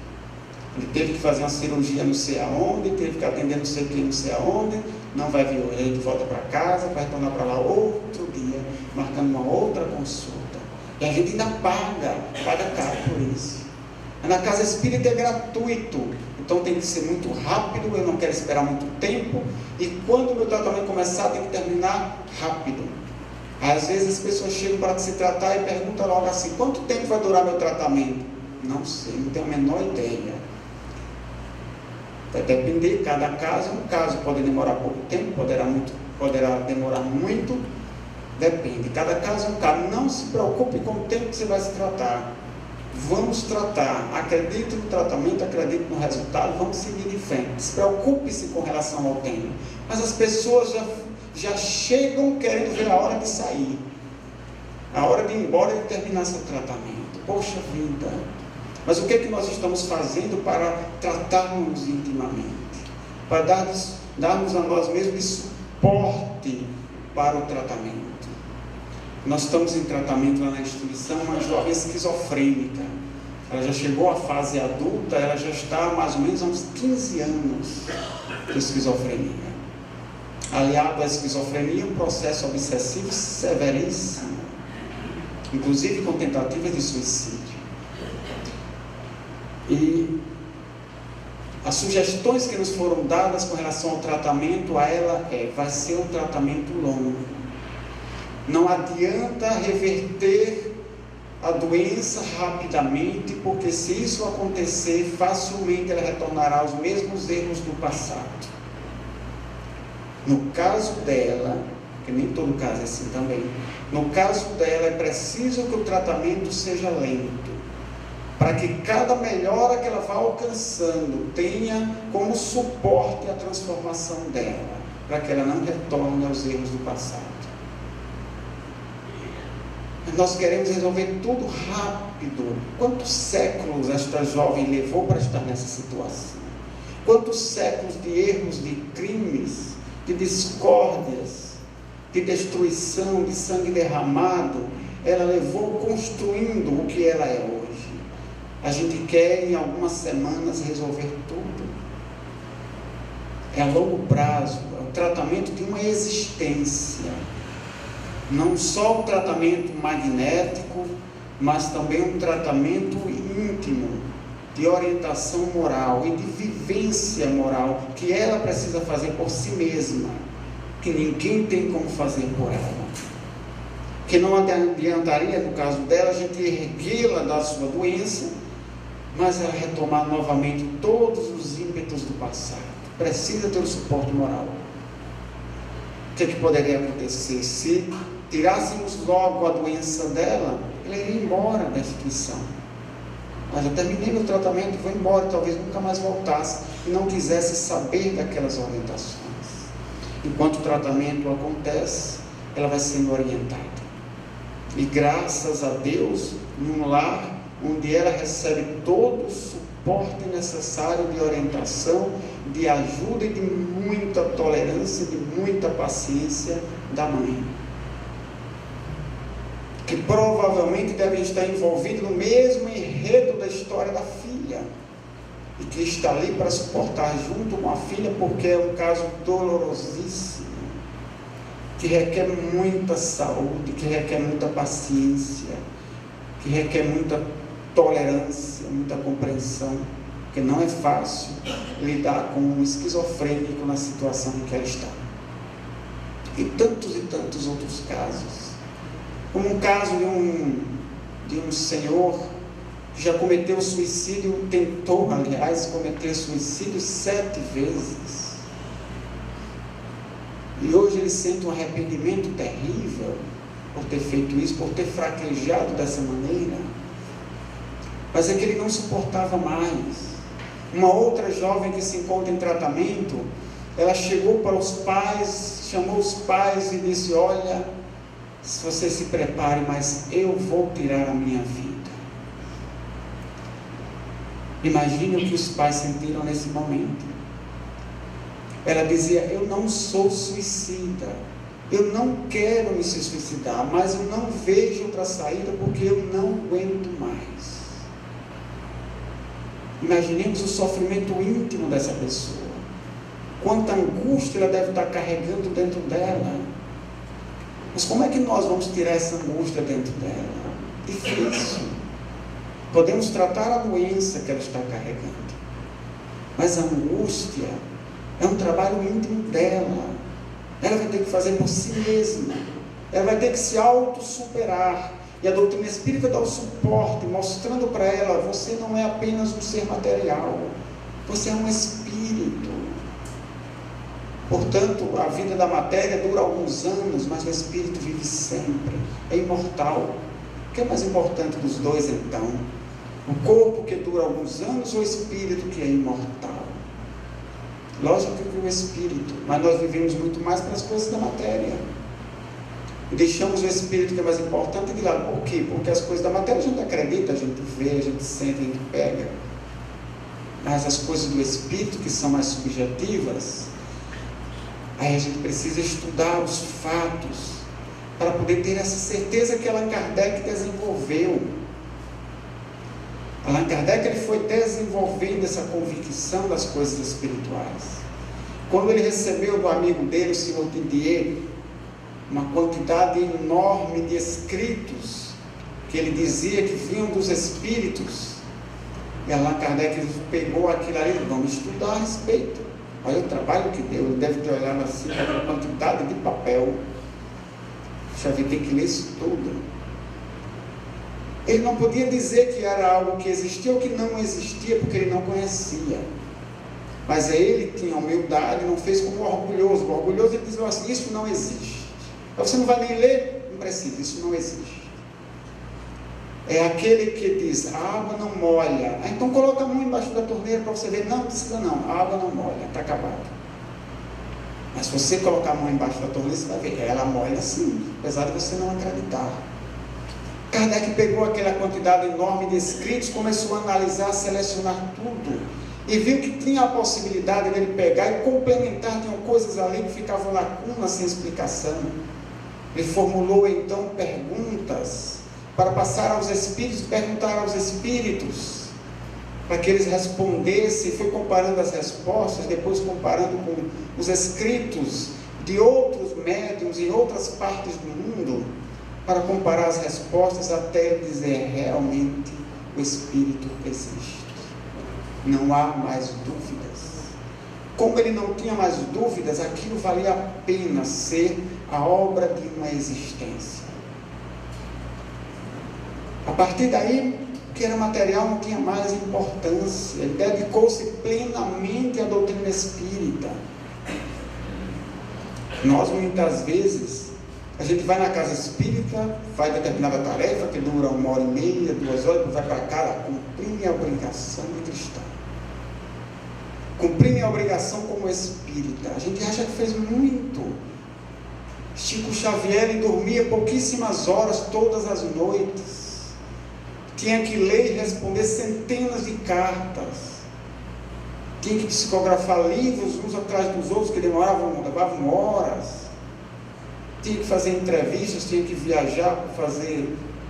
A: Ele teve que fazer uma cirurgia não sei aonde, teve que atender não sei o que, não sei aonde, não vai vir hoje. A gente volta para casa, vai retornar para lá outro dia, marcando uma outra consulta. E a gente ainda paga caro por isso. Na casa espírita é gratuito, então tem que ser muito rápido, eu não quero esperar muito tempo, e quando o meu tratamento começar, tem que terminar rápido. Às vezes as pessoas chegam para se tratar e perguntam logo assim: quanto tempo vai durar meu tratamento? Não sei, não tenho a menor ideia. Vai depender, cada caso é um caso, pode demorar pouco tempo, poderá demorar muito, depende, cada caso é um caso. Não se preocupe com o tempo que você vai se tratar. Vamos tratar, acredite no tratamento, acredite no resultado, vamos seguir de frente. Despreocupe-se com relação ao tempo. Mas as pessoas já chegam querendo ver a hora de sair, a hora de ir embora e de terminar seu tratamento. Poxa vida! Mas o que é que nós estamos fazendo para tratarmos intimamente? Para darmos a nós mesmos suporte para o tratamento. Nós estamos em tratamento lá na instituição, uma jovem esquizofrênica. Ela já chegou à fase adulta, ela já está mais ou menos há uns 15 anos de esquizofrenia. Aliado à esquizofrenia, um processo obsessivo severíssimo, inclusive com tentativas de suicídio. E as sugestões que nos foram dadas com relação ao tratamento a ela vai ser um tratamento longo. Não adianta reverter a doença rapidamente, porque se isso acontecer, facilmente ela retornará aos mesmos erros do passado. No caso dela, que nem todo caso é assim também, no caso dela é preciso que o tratamento seja lento, para que cada melhora que ela vá alcançando tenha como suporte a transformação dela. para que ela não retorne aos erros do passado. Nós queremos resolver tudo rápido. Quantos séculos esta jovem levou para estar nessa situação? Quantos séculos de erros, de crimes, de discórdias, de destruição, de sangue derramado, ela levou construindo o que ela é hoje. A gente quer em algumas semanas resolver tudo. É a longo prazo, é o tratamento de uma existência. Não só um tratamento magnético, mas também um tratamento íntimo, de orientação moral e de vivência moral, que ela precisa fazer por si mesma, que ninguém tem como fazer por ela. Que não adiantaria, no caso dela, a gente erguê-la da sua doença, mas ela retomar novamente todos os ímpetos do passado. Precisa ter o suporte moral. O que poderia acontecer se tirássemos logo a doença dela? Ela iria embora da instituição. Mas eu terminei meu tratamento, vou embora, talvez nunca mais voltasse e não quisesse saber daquelas orientações. Enquanto o tratamento acontece, ela vai sendo orientada. E graças a Deus, num lar onde ela recebe todo o suporte necessário de orientação, de ajuda e de muita tolerância, de muita paciência da mãe, que provavelmente deve estar envolvido no mesmo enredo da história da filha, e que está ali para suportar junto com a filha, porque é um caso dolorosíssimo, que requer muita saúde, que requer muita paciência, que requer muita tolerância, muita compreensão, porque não é fácil lidar com um esquizofrênico na situação em que ela está. E tantos outros casos, como um caso de um senhor que já cometeu suicídio, tentou, aliás, cometer suicídio 7 vezes. E hoje ele sente um arrependimento terrível por ter feito isso, por ter fraquejado dessa maneira. Mas é que ele não suportava mais. Uma outra jovem que se encontra em tratamento, ela chegou para os pais, chamou os pais e disse: olha, se você se prepare, mas eu vou tirar a minha vida. Imagine o que os pais sentiram nesse momento. Ela dizia: eu não sou suicida, eu não quero me suicidar, mas eu não vejo outra saída porque eu não aguento mais. Imaginemos o sofrimento íntimo dessa pessoa. Quanta angústia ela deve estar carregando dentro dela. Mas como é que nós vamos tirar essa angústia dentro dela? Difícil. Podemos tratar a doença que ela está carregando, mas a angústia é um trabalho íntimo dela. Ela vai ter que fazer por si mesma. Ela vai ter que se auto-superar. E a doutrina espírita dá o suporte, mostrando para ela: você não é apenas um ser material, você é um espírito. Portanto, a vida da matéria dura alguns anos, mas o espírito vive sempre, é imortal. O que é mais importante dos dois, então? O corpo que dura alguns anos ou o espírito que é imortal? Lógico que o espírito, mas nós vivemos muito mais para as coisas da matéria. E deixamos o espírito, que é mais importante, de lado. Por quê? Porque as coisas da matéria a gente acredita, a gente vê, a gente sente, a gente pega. Mas as coisas do espírito, que são mais subjetivas, aí a gente precisa estudar os fatos para poder ter essa certeza que Allan Kardec desenvolveu. Allan Kardec ele foi desenvolvendo essa convicção das coisas espirituais. Quando ele recebeu do amigo dele, o Sr. Didier, uma quantidade enorme de escritos que ele dizia que vinham dos espíritos, e Allan Kardec pegou aquilo ali: vamos estudar a respeito. Olha o trabalho que deu. Ele deve ter olhado assim para a quantidade de papel. Já vi, tem que ler isso tudo. Ele não podia dizer que era algo que existia ou que não existia, porque ele não conhecia. Mas ele tinha humildade, não fez como orgulhoso. O orgulhoso ele dizia assim: isso não existe. Mas você não vai nem ler? Não precisa, isso não existe. É aquele que diz: a água não molha. Então coloca a mão embaixo da torneira para você ver. Não precisa não, a água não molha, está acabado. Mas se você colocar a mão embaixo da torneira, você vai ver, ela molha assim, apesar de você não acreditar. Kardec pegou aquela quantidade enorme de escritos, começou a analisar, selecionar tudo, e viu que tinha a possibilidade dele pegar e complementar, tinham coisas ali que ficavam lacunas sem explicação. Ele formulou então perguntas para passar aos espíritos, perguntar aos espíritos, para que eles respondessem. Foi comparando as respostas, depois comparando com os escritos de outros médiuns em outras partes do mundo, para comparar as respostas até ele dizer, realmente o Espírito existe. Não há mais dúvidas. Como ele não tinha mais dúvidas, aquilo valia a pena ser a obra de uma existência. A partir daí, o que era material não tinha mais importância. Ele dedicou-se plenamente à doutrina espírita. Nós, muitas vezes, a gente vai na casa espírita, faz determinada tarefa que dura 1h30, 2 horas, vai para cá, cumprir minha obrigação de cristão. Cumprir minha obrigação como espírita. A gente acha que fez muito. Chico Xavier, ele dormia pouquíssimas horas todas as noites. Tinha que ler e responder centenas de cartas. Tinha que psicografar livros uns atrás dos outros que levavam horas. Tinha que fazer entrevistas, tinha que viajar para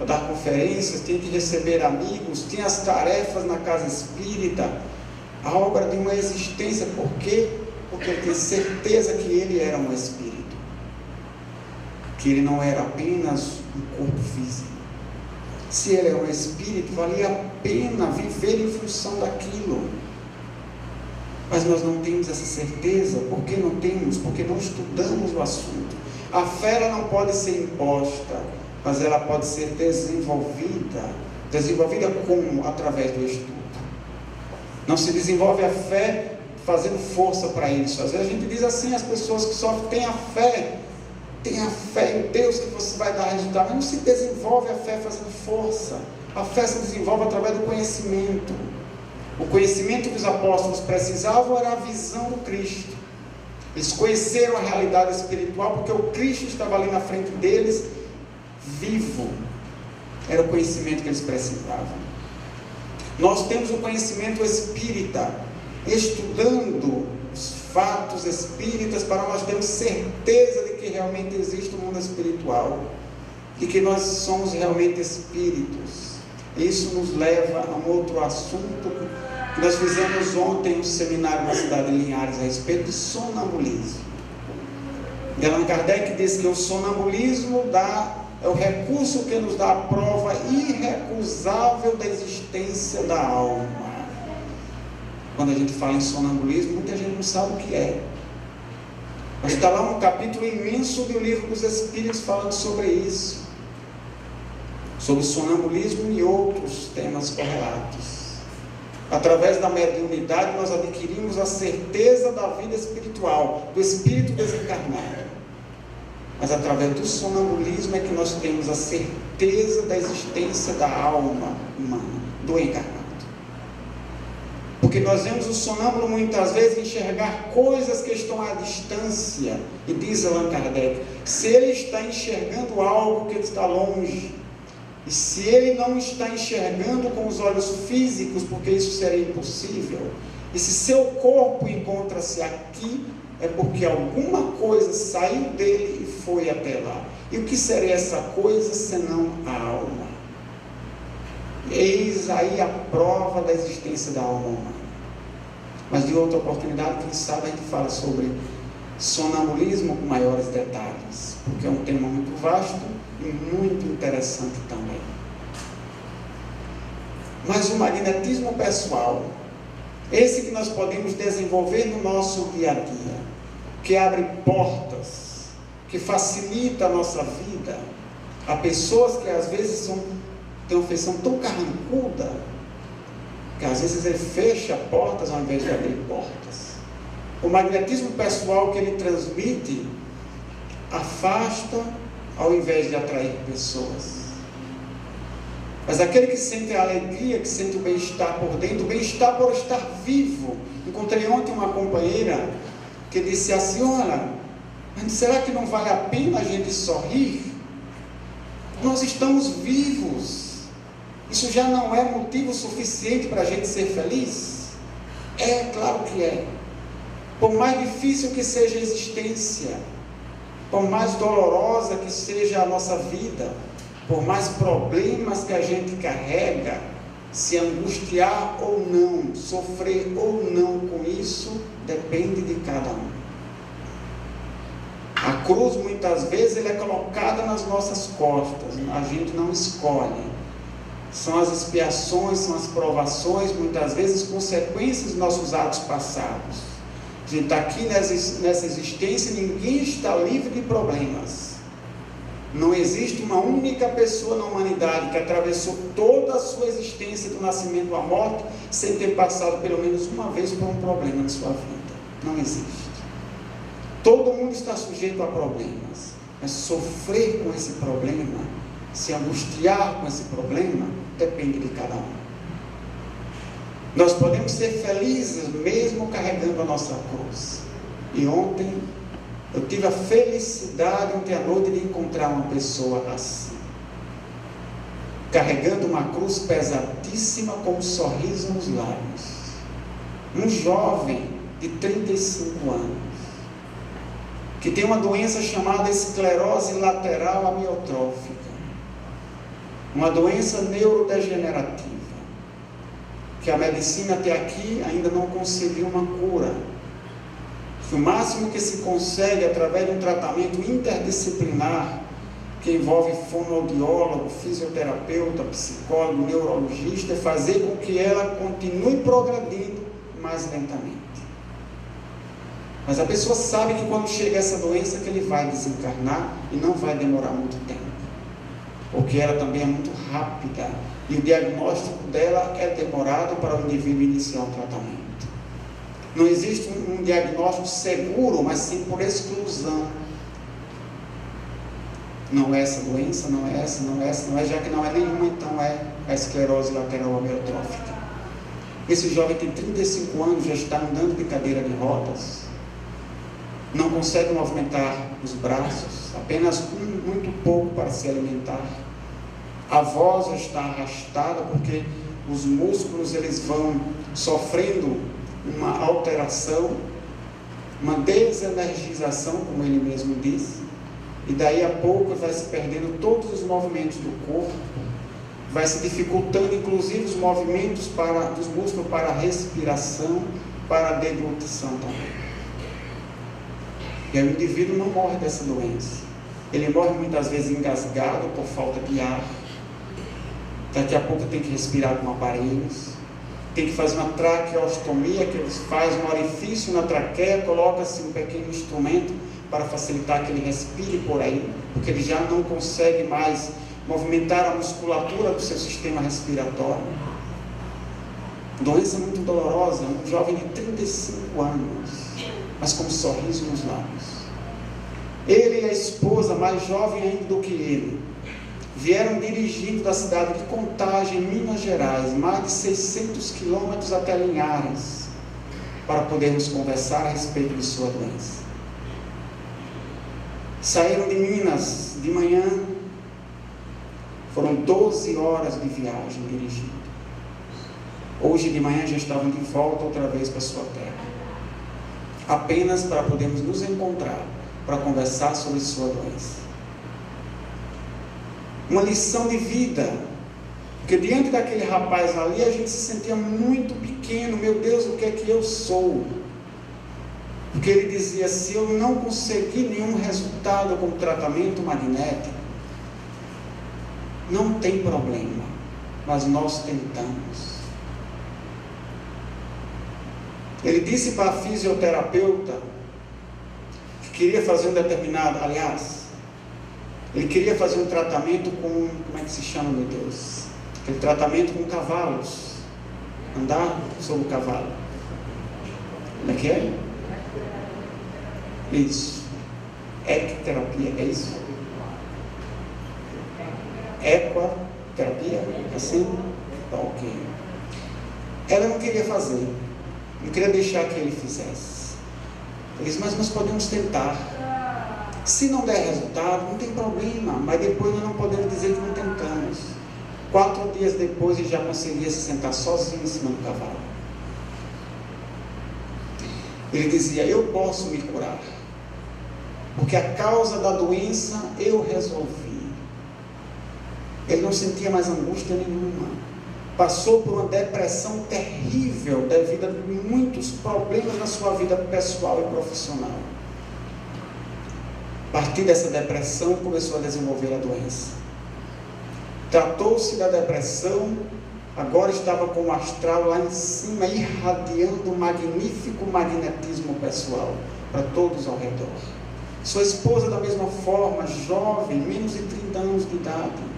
A: dar conferências, tinha que receber amigos, tinha as tarefas na casa espírita, a obra de uma existência. Por quê? Porque ele tinha certeza que ele era um espírito, que ele não era apenas um corpo físico. Se ele é um espírito, valia a pena viver em função daquilo. Mas nós não temos essa certeza. Por que não temos? Porque não estudamos o assunto. A fé ela não pode ser imposta, mas ela pode ser desenvolvida. Desenvolvida como? Através do estudo. Não se desenvolve a fé fazendo força para isso. Às vezes a gente diz assim, as pessoas que sofrem, tenha fé em Deus que você vai dar resultado. Mas não se desenvolve a fé fazendo força. A fé se desenvolve através do conhecimento. O conhecimento que os apóstolos precisavam era a visão do Cristo. Eles conheceram a realidade espiritual porque o Cristo estava ali na frente deles, vivo. Era o conhecimento que eles precisavam. Nós temos o conhecimento espírita, estudando os fatos espíritas para nós termos certeza de que realmente existe um mundo espiritual e que nós somos realmente espíritos. Isso nos leva a um outro assunto que nós fizemos ontem um seminário na cidade de Linhares a respeito de sonambulismo. E Allan Kardec diz que o sonambulismo é o recurso que nos dá a prova irrecusável da existência da alma. Quando a gente fala em sonambulismo, muita gente não sabe o que é. Mas está lá um capítulo imenso do Livro dos Espíritos falando sobre isso, sobre sonambulismo e outros temas correlatos. Através da mediunidade nós adquirimos a certeza da vida espiritual, do espírito desencarnado. Mas através do sonambulismo é que nós temos a certeza da existência da alma humana, do encarnado. Porque nós vemos o sonâmbulo muitas vezes enxergar coisas que estão à distância. E diz Allan Kardec, se ele está enxergando algo que está longe, e se ele não está enxergando com os olhos físicos, porque isso seria impossível, e se seu corpo encontra-se aqui, é porque alguma coisa saiu dele e foi até lá. E o que seria essa coisa senão a alma? Eis aí a prova da existência da alma humana. Mas de outra oportunidade, quem sabe a gente fala sobre sonambulismo com maiores detalhes, porque é um tema muito vasto e muito interessante também. Mas o magnetismo pessoal, esse que nós podemos desenvolver no nosso dia a dia, que abre portas, que facilita a nossa vida, há pessoas que às vezes têm uma feição tão carrancuda, que às vezes ele fecha portas ao invés de abrir portas. O magnetismo pessoal que ele transmite afasta ao invés de atrair pessoas. Mas aquele que sente a alegria, que sente o bem-estar por dentro, o bem-estar por estar vivo. Encontrei ontem uma companheira que disse assim: olha, será que não vale a pena a gente sorrir? Nós estamos vivos. Isso já não é motivo suficiente para a gente ser feliz? É, claro que é. Por mais difícil que seja a existência, por mais dolorosa que seja a nossa vida, por mais problemas que a gente carrega, se angustiar ou não, sofrer ou não com isso, depende de cada um. A cruz, muitas vezes, ela é colocada nas nossas costas, a gente não escolhe. São as expiações, são as provações, muitas vezes consequências dos nossos atos passados. A gente está aqui nessa existência, ninguém está livre de problemas. Não existe uma única pessoa na humanidade que atravessou toda a sua existência, do nascimento à morte, sem ter passado pelo menos uma vez por um problema de sua vida. Não existe. Todo mundo está sujeito a problemas, mas sofrer com esse problema, se angustiar com esse problema, depende de cada um. Nós podemos ser felizes mesmo carregando a nossa cruz. E ontem eu tive a felicidade, ontem à noite, de encontrar uma pessoa assim, carregando uma cruz pesadíssima, com um sorriso nos lábios. Um jovem de 35 anos, que tem uma doença chamada esclerose lateral amiotrófica, uma doença neurodegenerativa, que a medicina até aqui ainda não conseguiu uma cura. O máximo que se consegue, através de um tratamento interdisciplinar, que envolve fonoaudiólogo, fisioterapeuta, psicólogo, neurologista, é fazer com que ela continue progredindo mais lentamente. Mas a pessoa sabe que quando chega essa doença, que ele vai desencarnar e não vai demorar muito tempo, porque ela também é muito rápida e o diagnóstico dela é demorado para o indivíduo iniciar o tratamento. Não existe um diagnóstico seguro, mas sim por exclusão. Não é essa doença, não é essa, não é essa, não é, já que não é nenhuma, então é a esclerose lateral amiotrófica. Esse jovem tem 35 anos, já está andando de cadeira de rodas, não consegue movimentar os braços, apenas muito pouco para se alimentar. A voz já está arrastada, porque os músculos eles vão sofrendo uma alteração, uma desenergização, como ele mesmo disse, e daí a pouco vai se perdendo todos os movimentos do corpo, vai se dificultando inclusive os movimentos dos músculos para a respiração, para a deglutição também. E aí o indivíduo não morre dessa doença, ele morre muitas vezes engasgado por falta de ar, daqui a pouco tem que respirar com aparelhos, tem que fazer uma traqueostomia, que eles fazem um orifício na traqueia, coloca-se um pequeno instrumento para facilitar que ele respire por aí, porque ele já não consegue mais movimentar a musculatura do seu sistema respiratório. Doença muito dolorosa, um jovem de 35 anos, mas com um sorriso nos lábios. Ele e a esposa, mais jovem ainda do que ele, vieram dirigindo da cidade de Contagem, em Minas Gerais, mais de 600 quilômetros até Linhares, para podermos conversar a respeito de sua doença. Saíram de Minas de manhã, foram 12 horas de viagem dirigindo. Hoje de manhã já estavam de volta outra vez para sua terra, apenas para podermos nos encontrar, para conversar sobre sua doença. Uma lição de vida, porque diante daquele rapaz ali a gente se sentia muito pequeno. Meu Deus, o que é que eu sou? Porque ele dizia: se eu não conseguir nenhum resultado com o tratamento magnético, não tem problema, mas nós tentamos. Ele disse para a fisioterapeuta que queria fazer um determinado, ele queria fazer um tratamento com, como é que se chama, meu Deus? Aquele tratamento com cavalos. Andar sobre o cavalo. Como é que é? Isso. Equiterapia, é isso? Equiterapia? Assim? Tá, ok. Ela não queria fazer. Não queria deixar que ele fizesse. Ele disse, mas nós podemos tentar. Se não der resultado, não tem problema, mas depois nós não podemos dizer que não tentamos. 4 dias depois ele já conseguia se sentar sozinho em cima do cavalo. Ele dizia, eu posso me curar, porque a causa da doença eu resolvi. Ele não sentia mais angústia nenhuma. Passou por uma depressão terrível devido a muitos problemas na sua vida pessoal e profissional. A partir dessa depressão começou a desenvolver a doença. Tratou-se da depressão, agora estava com o astral lá em cima, irradiando um magnífico magnetismo pessoal para todos ao redor. Sua esposa da mesma forma, jovem, menos de 30 anos de idade,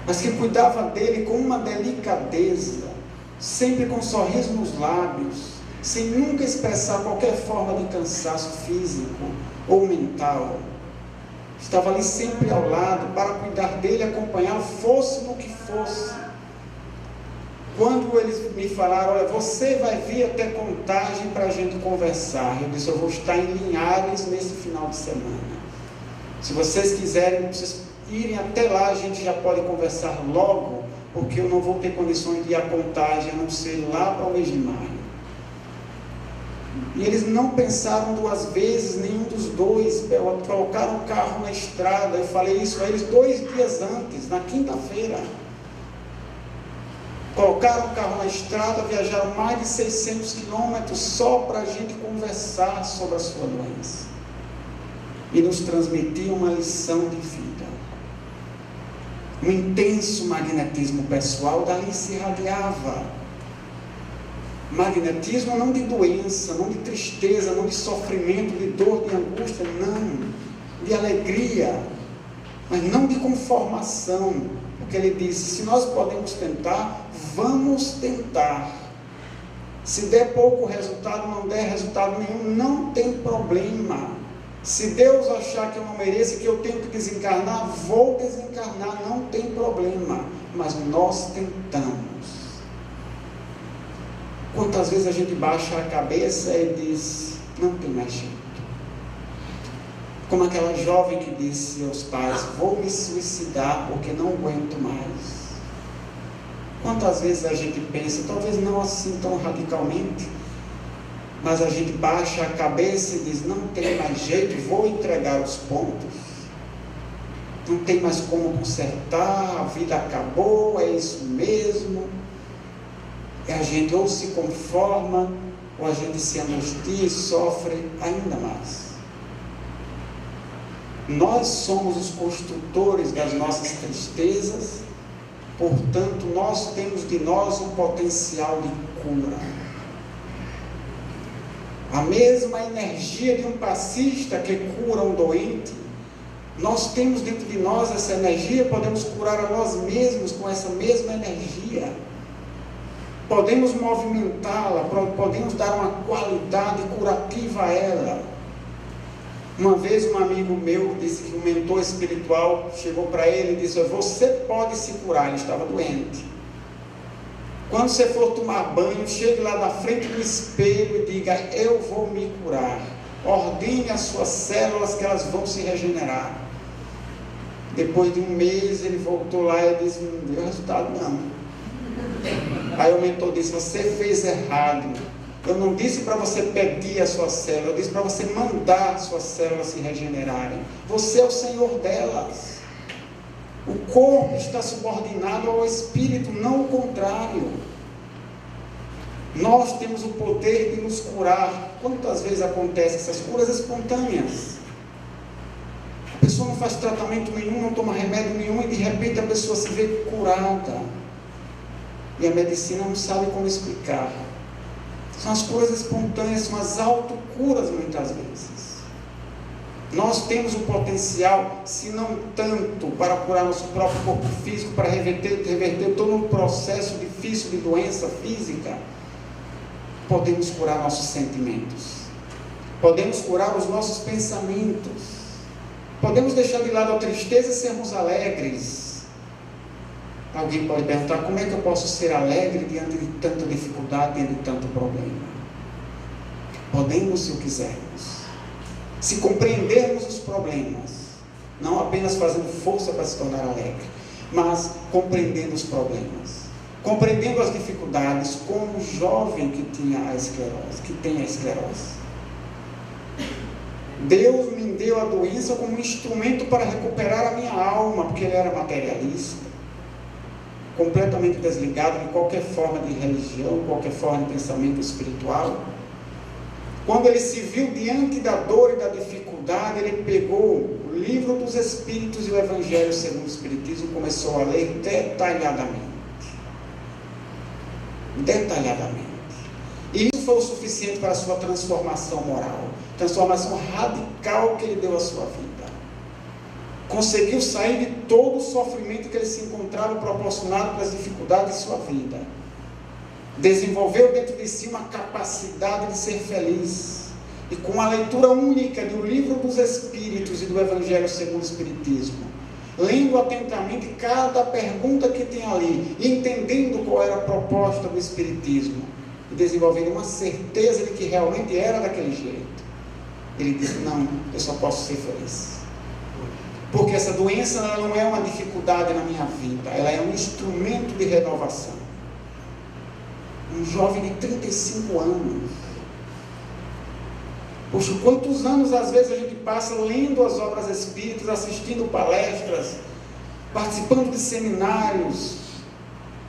A: mas que cuidava dele com uma delicadeza, sempre com um sorriso nos lábios, sem nunca expressar qualquer forma de cansaço físico ou mental. Estava ali sempre ao lado para cuidar dele, acompanhá-lo, fosse no que fosse. Quando eles me falaram, olha, você vai vir até Contagem para a gente conversar, eu disse, eu vou estar em Linhares nesse final de semana. Se vocês quiserem, vocês irem até lá, a gente já pode conversar logo, porque eu não vou ter condições de ir a Contagem, a não ser lá para o mês de maio. E eles não pensaram 2 vezes, nenhum dos dois, colocaram o carro na estrada. Eu falei isso a eles 2 dias antes, na quinta-feira. Colocaram o carro na estrada, viajaram mais de 600 quilômetros só para a gente conversar sobre a sua doença. E nos transmitiam uma lição de vida. Um intenso magnetismo pessoal dali se irradiava. Magnetismo não de doença, não de tristeza, não de sofrimento, de dor, de angústia, não, de alegria, mas não de conformação, porque ele disse, se nós podemos tentar, vamos tentar. Se der pouco resultado, não der resultado nenhum, não tem problema. Se Deus achar que eu não mereço, que eu tenho que desencarnar, vou desencarnar, não tem problema, mas nós tentamos. Quantas vezes a gente baixa a cabeça e diz, não tem mais jeito. Como aquela jovem que disse aos pais, vou me suicidar porque não aguento mais. Quantas vezes a gente pensa, talvez não assim tão radicalmente, mas a gente baixa a cabeça e diz, não tem mais jeito, vou entregar os pontos. Não tem mais como consertar, a vida acabou, é isso mesmo. E a gente ou se conforma, ou a gente se angustia e sofre ainda mais. Nós somos os construtores das nossas tristezas, portanto, nós temos de nós um potencial de cura. A mesma energia de um passista que cura um doente, nós temos dentro de nós essa energia, podemos curar a nós mesmos com essa mesma energia. Podemos movimentá-la, podemos dar uma qualidade curativa a ela. Uma vez um amigo meu disse que um mentor espiritual chegou para ele e disse, você pode se curar, ele estava doente. Quando você for tomar banho, chegue lá na frente do espelho e diga, eu vou me curar. Ordene as suas células que elas vão se regenerar. Depois de 1 mês ele voltou lá e disse, não deu resultado não. Aí o mentor disse, você fez errado. Eu não disse para você pedir a sua célula, eu disse para você mandar suas células se regenerarem. Você é o Senhor delas. O corpo está subordinado ao espírito, não o contrário. Nós temos o poder de nos curar. Quantas vezes acontecem essas curas espontâneas? A pessoa não faz tratamento nenhum, não toma remédio nenhum e de repente a pessoa se vê curada. E a medicina não sabe como explicar. São as curas espontâneas, são as autocuras muitas vezes. Nós temos o potencial, se não tanto para curar nosso próprio corpo físico, para reverter todo um processo difícil de doença física, podemos curar nossos sentimentos, podemos curar os nossos pensamentos, podemos deixar de lado a tristeza e sermos alegres. Alguém pode perguntar, como é que eu posso ser alegre diante de tanta dificuldade, diante de tanto problema? Podemos, se o quisermos. Se compreendermos os problemas, não apenas fazendo força para se tornar alegre, mas compreendendo os problemas, compreendendo as dificuldades, como o jovem que tem a esclerose. Deus me deu a doença como um instrumento para recuperar a minha alma, porque ele era materialista, completamente desligado de qualquer forma de religião, qualquer forma de pensamento espiritual. Quando ele se viu diante da dor e da dificuldade, ele pegou o livro dos Espíritos e o Evangelho segundo o Espiritismo e começou a ler detalhadamente. E isso foi o suficiente para a sua transformação moral, transformação radical que ele deu à sua vida. Conseguiu sair de todo o sofrimento que ele se encontrava proporcionado pelas dificuldades de sua vida. Desenvolveu dentro de si uma capacidade de ser feliz. E com a leitura única do livro dos Espíritos e do Evangelho segundo o Espiritismo, lendo atentamente cada pergunta que tem ali, e entendendo qual era a proposta do Espiritismo, e desenvolvendo uma certeza de que realmente era daquele jeito, ele disse: não, eu só posso ser feliz. Porque essa doença ela não é uma dificuldade na minha vida, ela é um instrumento de renovação. Um jovem de 35 anos. Poxa, quantos anos às vezes a gente passa lendo as obras espíritas, assistindo palestras, participando de seminários,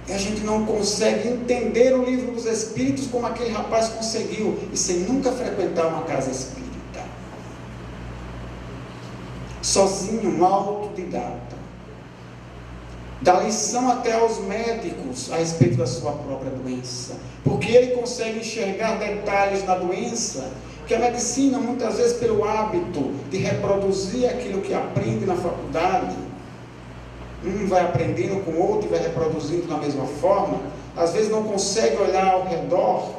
A: e a gente não consegue entender o livro dos Espíritos como aquele rapaz conseguiu, e sem nunca frequentar uma casa espírita. Sozinho, um autodidata. Dá lição até aos médicos a respeito da sua própria doença, porque ele consegue enxergar detalhes na doença que a medicina, muitas vezes pelo hábito de reproduzir aquilo que aprende na faculdade, um vai aprendendo com o outro e vai reproduzindo da mesma forma, às vezes não consegue olhar ao redor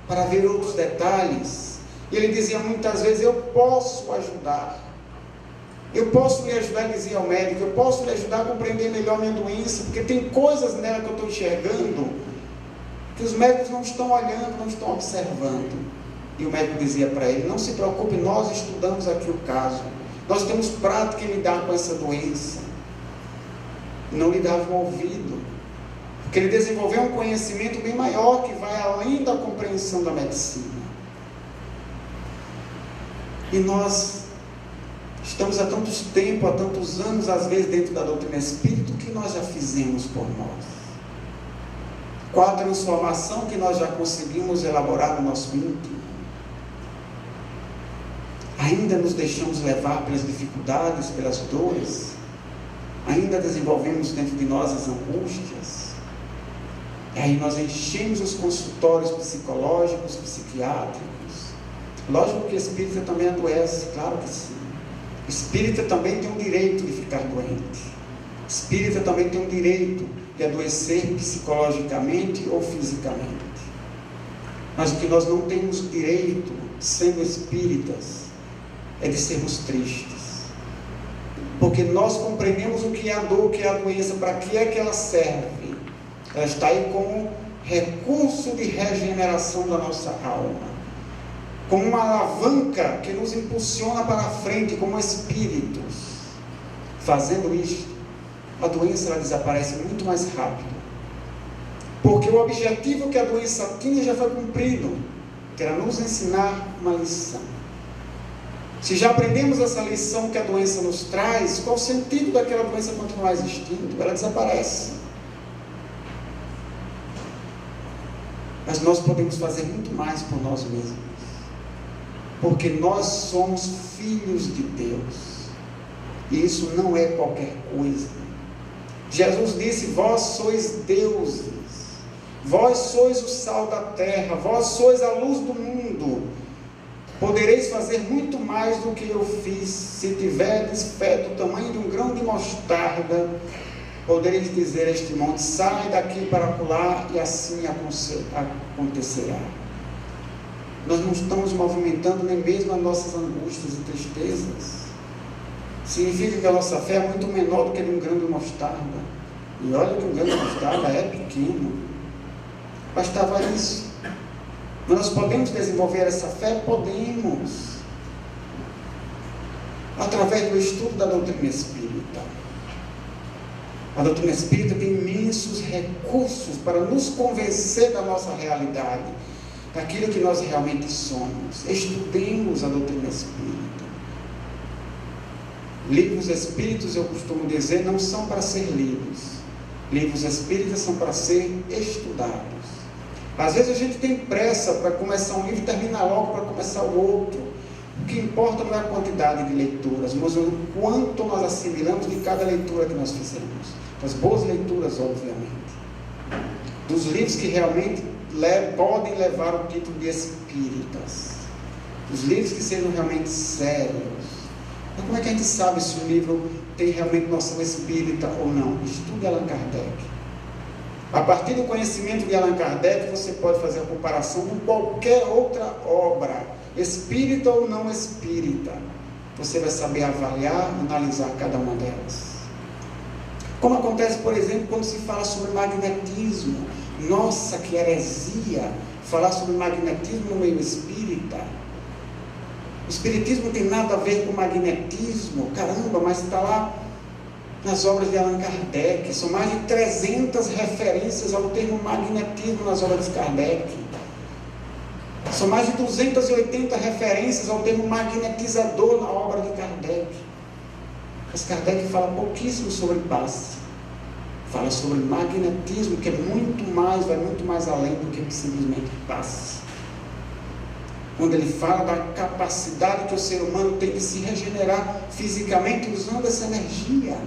A: para ver outros detalhes. E ele dizia muitas vezes: eu posso ajudar. Eu posso lhe ajudar, ele dizia ao médico, eu posso lhe ajudar a compreender melhor minha doença, porque tem coisas nela que eu estou enxergando, que os médicos não estão olhando, não estão observando. E o médico dizia para ele: não se preocupe, nós estudamos aqui o caso, nós temos prática em lidar com essa doença. Não lhe dava um ouvido, porque ele desenvolveu um conhecimento bem maior, que vai além da compreensão da medicina. E nós estamos há tantos tempos, há tantos anos, às vezes, dentro da doutrina espírita, o que nós já fizemos por nós? Qual a transformação que nós já conseguimos elaborar no nosso íntimo? Ainda nos deixamos levar pelas dificuldades, pelas dores? Ainda desenvolvemos dentro de nós as angústias? E aí nós enchemos os consultórios psicológicos, psiquiátricos. Lógico que espírita também adoece, claro que sim. Espírita também tem o direito de ficar doente. Espírita também tem o direito de adoecer psicologicamente ou fisicamente. Mas o que nós não temos direito, sendo espíritas, é de sermos tristes. Porque nós compreendemos o que é a dor, o que é a doença, para que é que ela serve. Ela está aí como recurso de regeneração da nossa alma, como uma alavanca que nos impulsiona para a frente como espíritos. Fazendo isto, a doença ela desaparece muito mais rápido, porque o objetivo que a doença tinha já foi cumprido, que era nos ensinar uma lição. Se já aprendemos essa lição que a doença nos traz, qual o sentido daquela doença continuar existindo? Ela desaparece. Mas nós podemos fazer muito mais por nós mesmos, porque nós somos filhos de Deus, e isso não é qualquer coisa. Jesus disse: vós sois deuses, vós sois o sal da terra, vós sois a luz do mundo, podereis fazer muito mais do que eu fiz. Se tiverdes fé do tamanho de um grão de mostarda, podereis dizer a este monte: sai daqui para acolá, e assim acontecerá. Nós não estamos movimentando nem mesmo as nossas angústias e tristezas. Significa que a nossa fé é muito menor do que de um grão de mostarda. E olha que um grão de mostarda é pequeno. Bastava isso. Nós podemos desenvolver essa fé? Podemos. Através do estudo da doutrina espírita. A doutrina espírita tem imensos recursos para nos convencer da nossa realidade, daquilo que nós realmente somos. Estudemos a doutrina espírita. Livros espíritos, eu costumo dizer, não são para ser lidos. Livros espíritas são para ser estudados. Às vezes a gente tem pressa para começar um livro e terminar logo para começar o outro. O que importa não é a quantidade de leituras, mas o quanto nós assimilamos de cada leitura que nós fizemos. As boas leituras, obviamente. Dos livros que realmente podem levar o título de espíritas. Os livros que sejam realmente sérios. Mas como é que a gente sabe se o livro tem realmente noção espírita ou não? Estude Allan Kardec. A partir do conhecimento de Allan Kardec, você pode fazer a comparação com qualquer outra obra, espírita ou não espírita. Você vai saber avaliar, analisar cada uma delas. Como acontece, por exemplo, quando se fala sobre magnetismo. Nossa, que heresia falar sobre magnetismo no meio espírita. O espiritismo não tem nada a ver com magnetismo. Caramba, mas está lá nas obras de Allan Kardec. São mais de 300 referências ao termo magnetismo nas obras de Kardec. São mais de 280 referências ao termo magnetizador na obra de Kardec. Mas Kardec fala pouquíssimo sobre passe. Fala sobre magnetismo, que é muito mais, vai muito mais além do que simplesmente passe. Quando ele fala da capacidade que o ser humano tem de se regenerar fisicamente usando essa energia.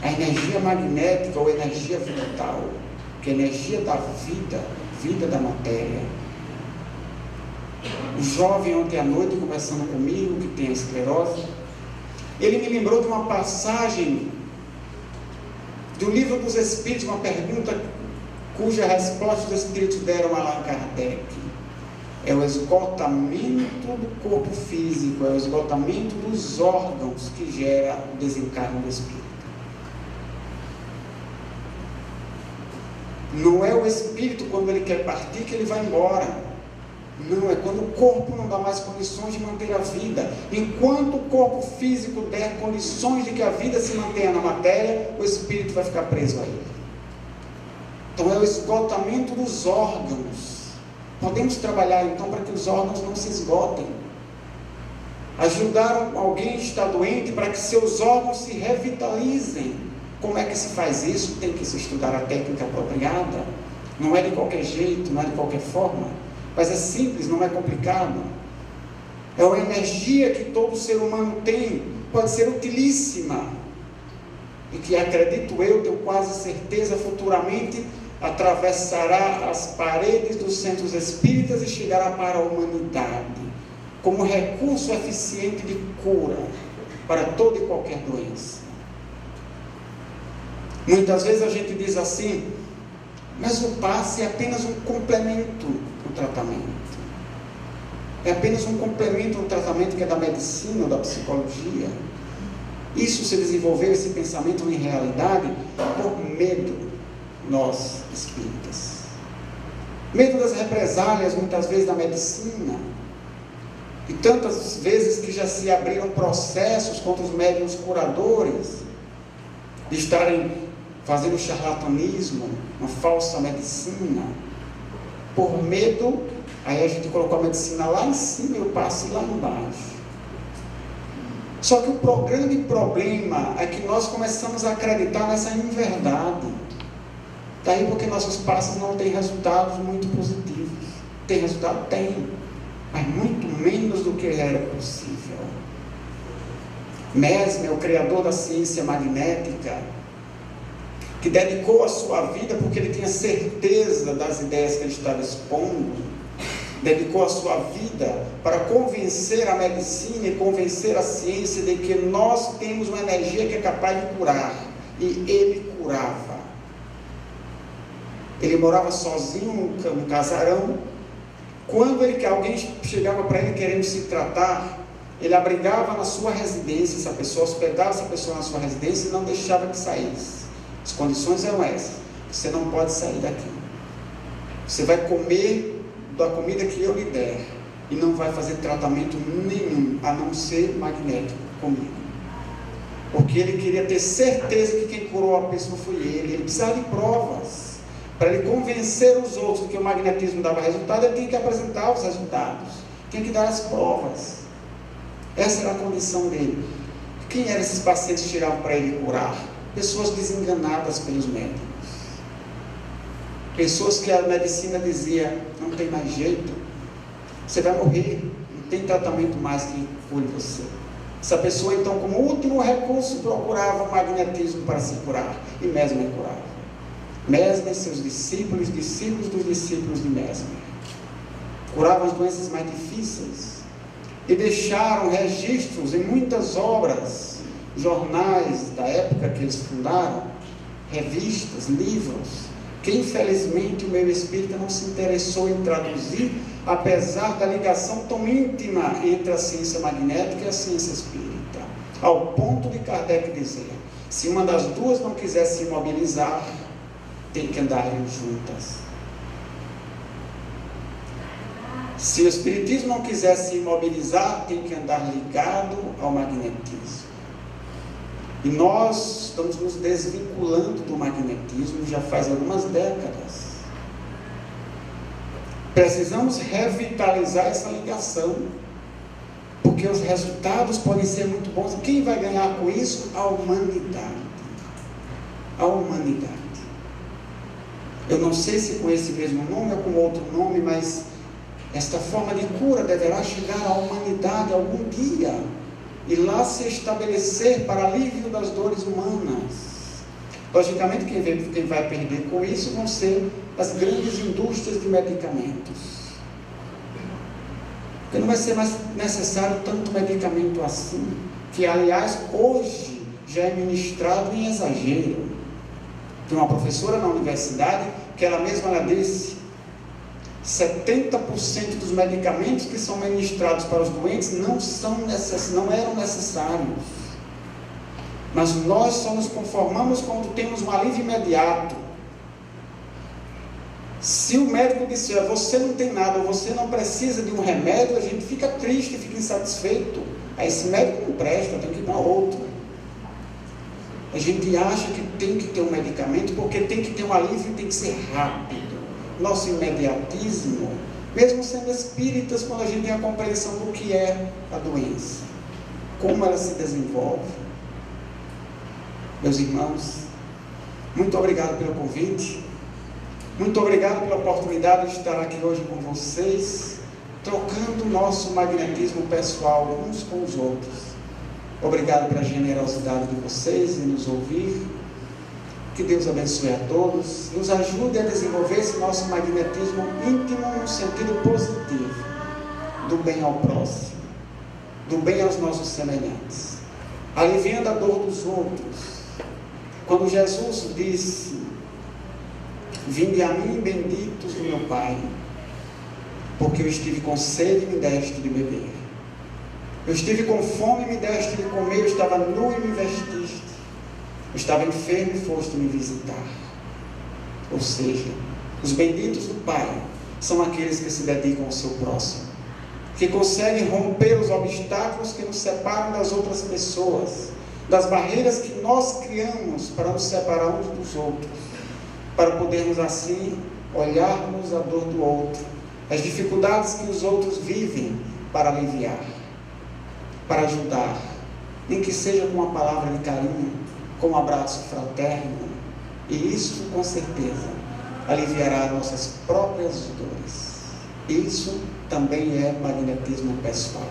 A: A energia magnética ou energia vital, que é a energia da vida, vida da matéria. O jovem ontem à noite, conversando comigo, que tem a esclerose, ele me lembrou de uma passagem do Livro dos Espíritos, uma pergunta cuja resposta os Espíritos deram a Allan Kardec. É o esgotamento do corpo físico, é o esgotamento dos órgãos que gera o desencarne do Espírito. Não é o Espírito quando ele quer partir que ele vai embora. Não, é quando o corpo não dá mais condições de manter a vida. Enquanto o corpo físico der condições de que a vida se mantenha na matéria, o espírito vai ficar preso a ele. Então é o esgotamento dos órgãos. Podemos trabalhar então para que os órgãos não se esgotem. Ajudar alguém que está doente para que seus órgãos se revitalizem. Como é que se faz isso? Tem que se estudar a técnica apropriada. Não é de qualquer jeito, não é de qualquer forma. Mas é simples, não é complicado. É uma energia que todo ser humano tem, pode ser utilíssima. E que, acredito eu, tenho quase certeza, futuramente atravessará as paredes dos centros espíritas e chegará para a humanidade, como recurso eficiente de cura para toda e qualquer doença. Muitas vezes a gente diz assim, mas o passe é apenas um complemento do tratamento. É apenas um complemento do tratamento que é da medicina ou da psicologia. Isso se desenvolveu, esse pensamento em realidade, por medo, nós espíritas. Medo das represálias, muitas vezes, da medicina. E tantas vezes que já se abriram processos contra os médiuns curadores, de estarem fazendo charlatanismo, uma falsa medicina, por medo. Aí a gente colocou a medicina lá em cima e o passe lá embaixo. Só que o grande problema é que nós começamos a acreditar nessa inverdade. Daí porque nossos passes não têm resultados muito positivos. Tem resultado? Tem, mas muito menos do que era possível. Mesmer, o criador da ciência magnética, que dedicou a sua vida porque ele tinha certeza das ideias que ele estava expondo, dedicou a sua vida para convencer a medicina e convencer a ciência de que nós temos uma energia que é capaz de curar, e ele curava. Ele morava sozinho num casarão. Quando alguém chegava para ele querendo se tratar, ele abrigava na sua residência essa pessoa, hospedava essa pessoa na sua residência e não deixava que saísse. As condições eram essas: você não pode sair daqui, você vai comer da comida que eu lhe der e não vai fazer tratamento nenhum, a não ser magnético comigo. Porque ele queria ter certeza que quem curou a pessoa foi ele. Ele precisava de provas. Para ele convencer os outros de que o magnetismo dava resultado, ele tinha que apresentar os resultados, tinha que dar as provas. Essa era a condição dele. Quem eram esses pacientes que tiravam para ele curar? Pessoas desenganadas pelos médicos. Pessoas que a medicina dizia, não tem mais jeito, você vai morrer, não tem tratamento mais que cure você. Essa pessoa então, como último recurso, procurava o magnetismo para se curar, e Mesmer curava. Mesmer, seus discípulos, discípulos dos discípulos de Mesmer, curavam as doenças mais difíceis, e deixaram registros em muitas obras, jornais da época que eles fundaram, revistas, livros, que infelizmente o meio espírita não se interessou em traduzir, apesar da ligação tão íntima entre a ciência magnética e a ciência espírita, ao ponto de Kardec dizer, se uma das duas não quiser se imobilizar, tem que andarem juntas. Se o espiritismo não quiser se imobilizar, tem que andar ligado ao magnetismo. E nós estamos nos desvinculando do magnetismo já faz algumas décadas. Precisamos revitalizar essa ligação, porque os resultados podem ser muito bons. Quem vai ganhar com isso? A humanidade. A humanidade. Eu não sei se com esse mesmo nome ou com outro nome, mas esta forma de cura deverá chegar à humanidade algum dia e lá se estabelecer para alívio das dores humanas. Logicamente, quem vai perder com isso vão ser as grandes indústrias de medicamentos. Porque não vai ser mais necessário tanto medicamento assim, que aliás hoje já é ministrado em exagero. Tem uma professora na universidade que ela mesma disse, 70% dos medicamentos que são ministrados para os doentes não eram necessários. Mas nós só nos conformamos quando temos um alívio imediato. Se o médico disser, você não tem nada, você não precisa de um remédio, a gente fica triste, fica insatisfeito. Aí esse médico não presta, tem que ir para outro. A gente acha que tem que ter um medicamento porque tem que ter um alívio, tem que ser rápido. Nosso imediatismo, mesmo sendo espíritas, quando a gente tem a compreensão do que é a doença, como ela se desenvolve. Meus irmãos, muito obrigado pelo convite, muito obrigado pela oportunidade de estar aqui hoje com vocês, trocando o nosso magnetismo pessoal uns com os outros. Obrigado pela generosidade de vocês em nos ouvir. Que Deus abençoe a todos, nos ajude a desenvolver esse nosso magnetismo íntimo no sentido positivo, do bem ao próximo, do bem aos nossos semelhantes, aliviando a dor dos outros. Quando Jesus disse, vinde a mim benditos do meu Pai, porque eu estive com sede e me deste de beber, eu estive com fome e me deste de comer, eu estava nu e me vestiste, eu estava enfermo e foste me visitar. Ou seja, os benditos do Pai são aqueles que se dedicam ao seu próximo, que conseguem romper os obstáculos que nos separam das outras pessoas, das barreiras que nós criamos para nos separar uns dos outros, para podermos assim olharmos a dor do outro, as dificuldades que os outros vivem, para aliviar, para ajudar, nem que seja com uma palavra de carinho, com um abraço fraterno, e isso com certeza aliviará nossas próprias dores. Isso também é magnetismo pessoal,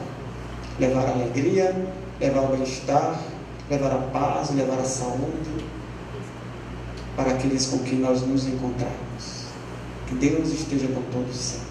A: levar a alegria, levar o bem-estar, levar a paz, levar a saúde para aqueles com quem nós nos encontramos. Que Deus esteja com todos sempre.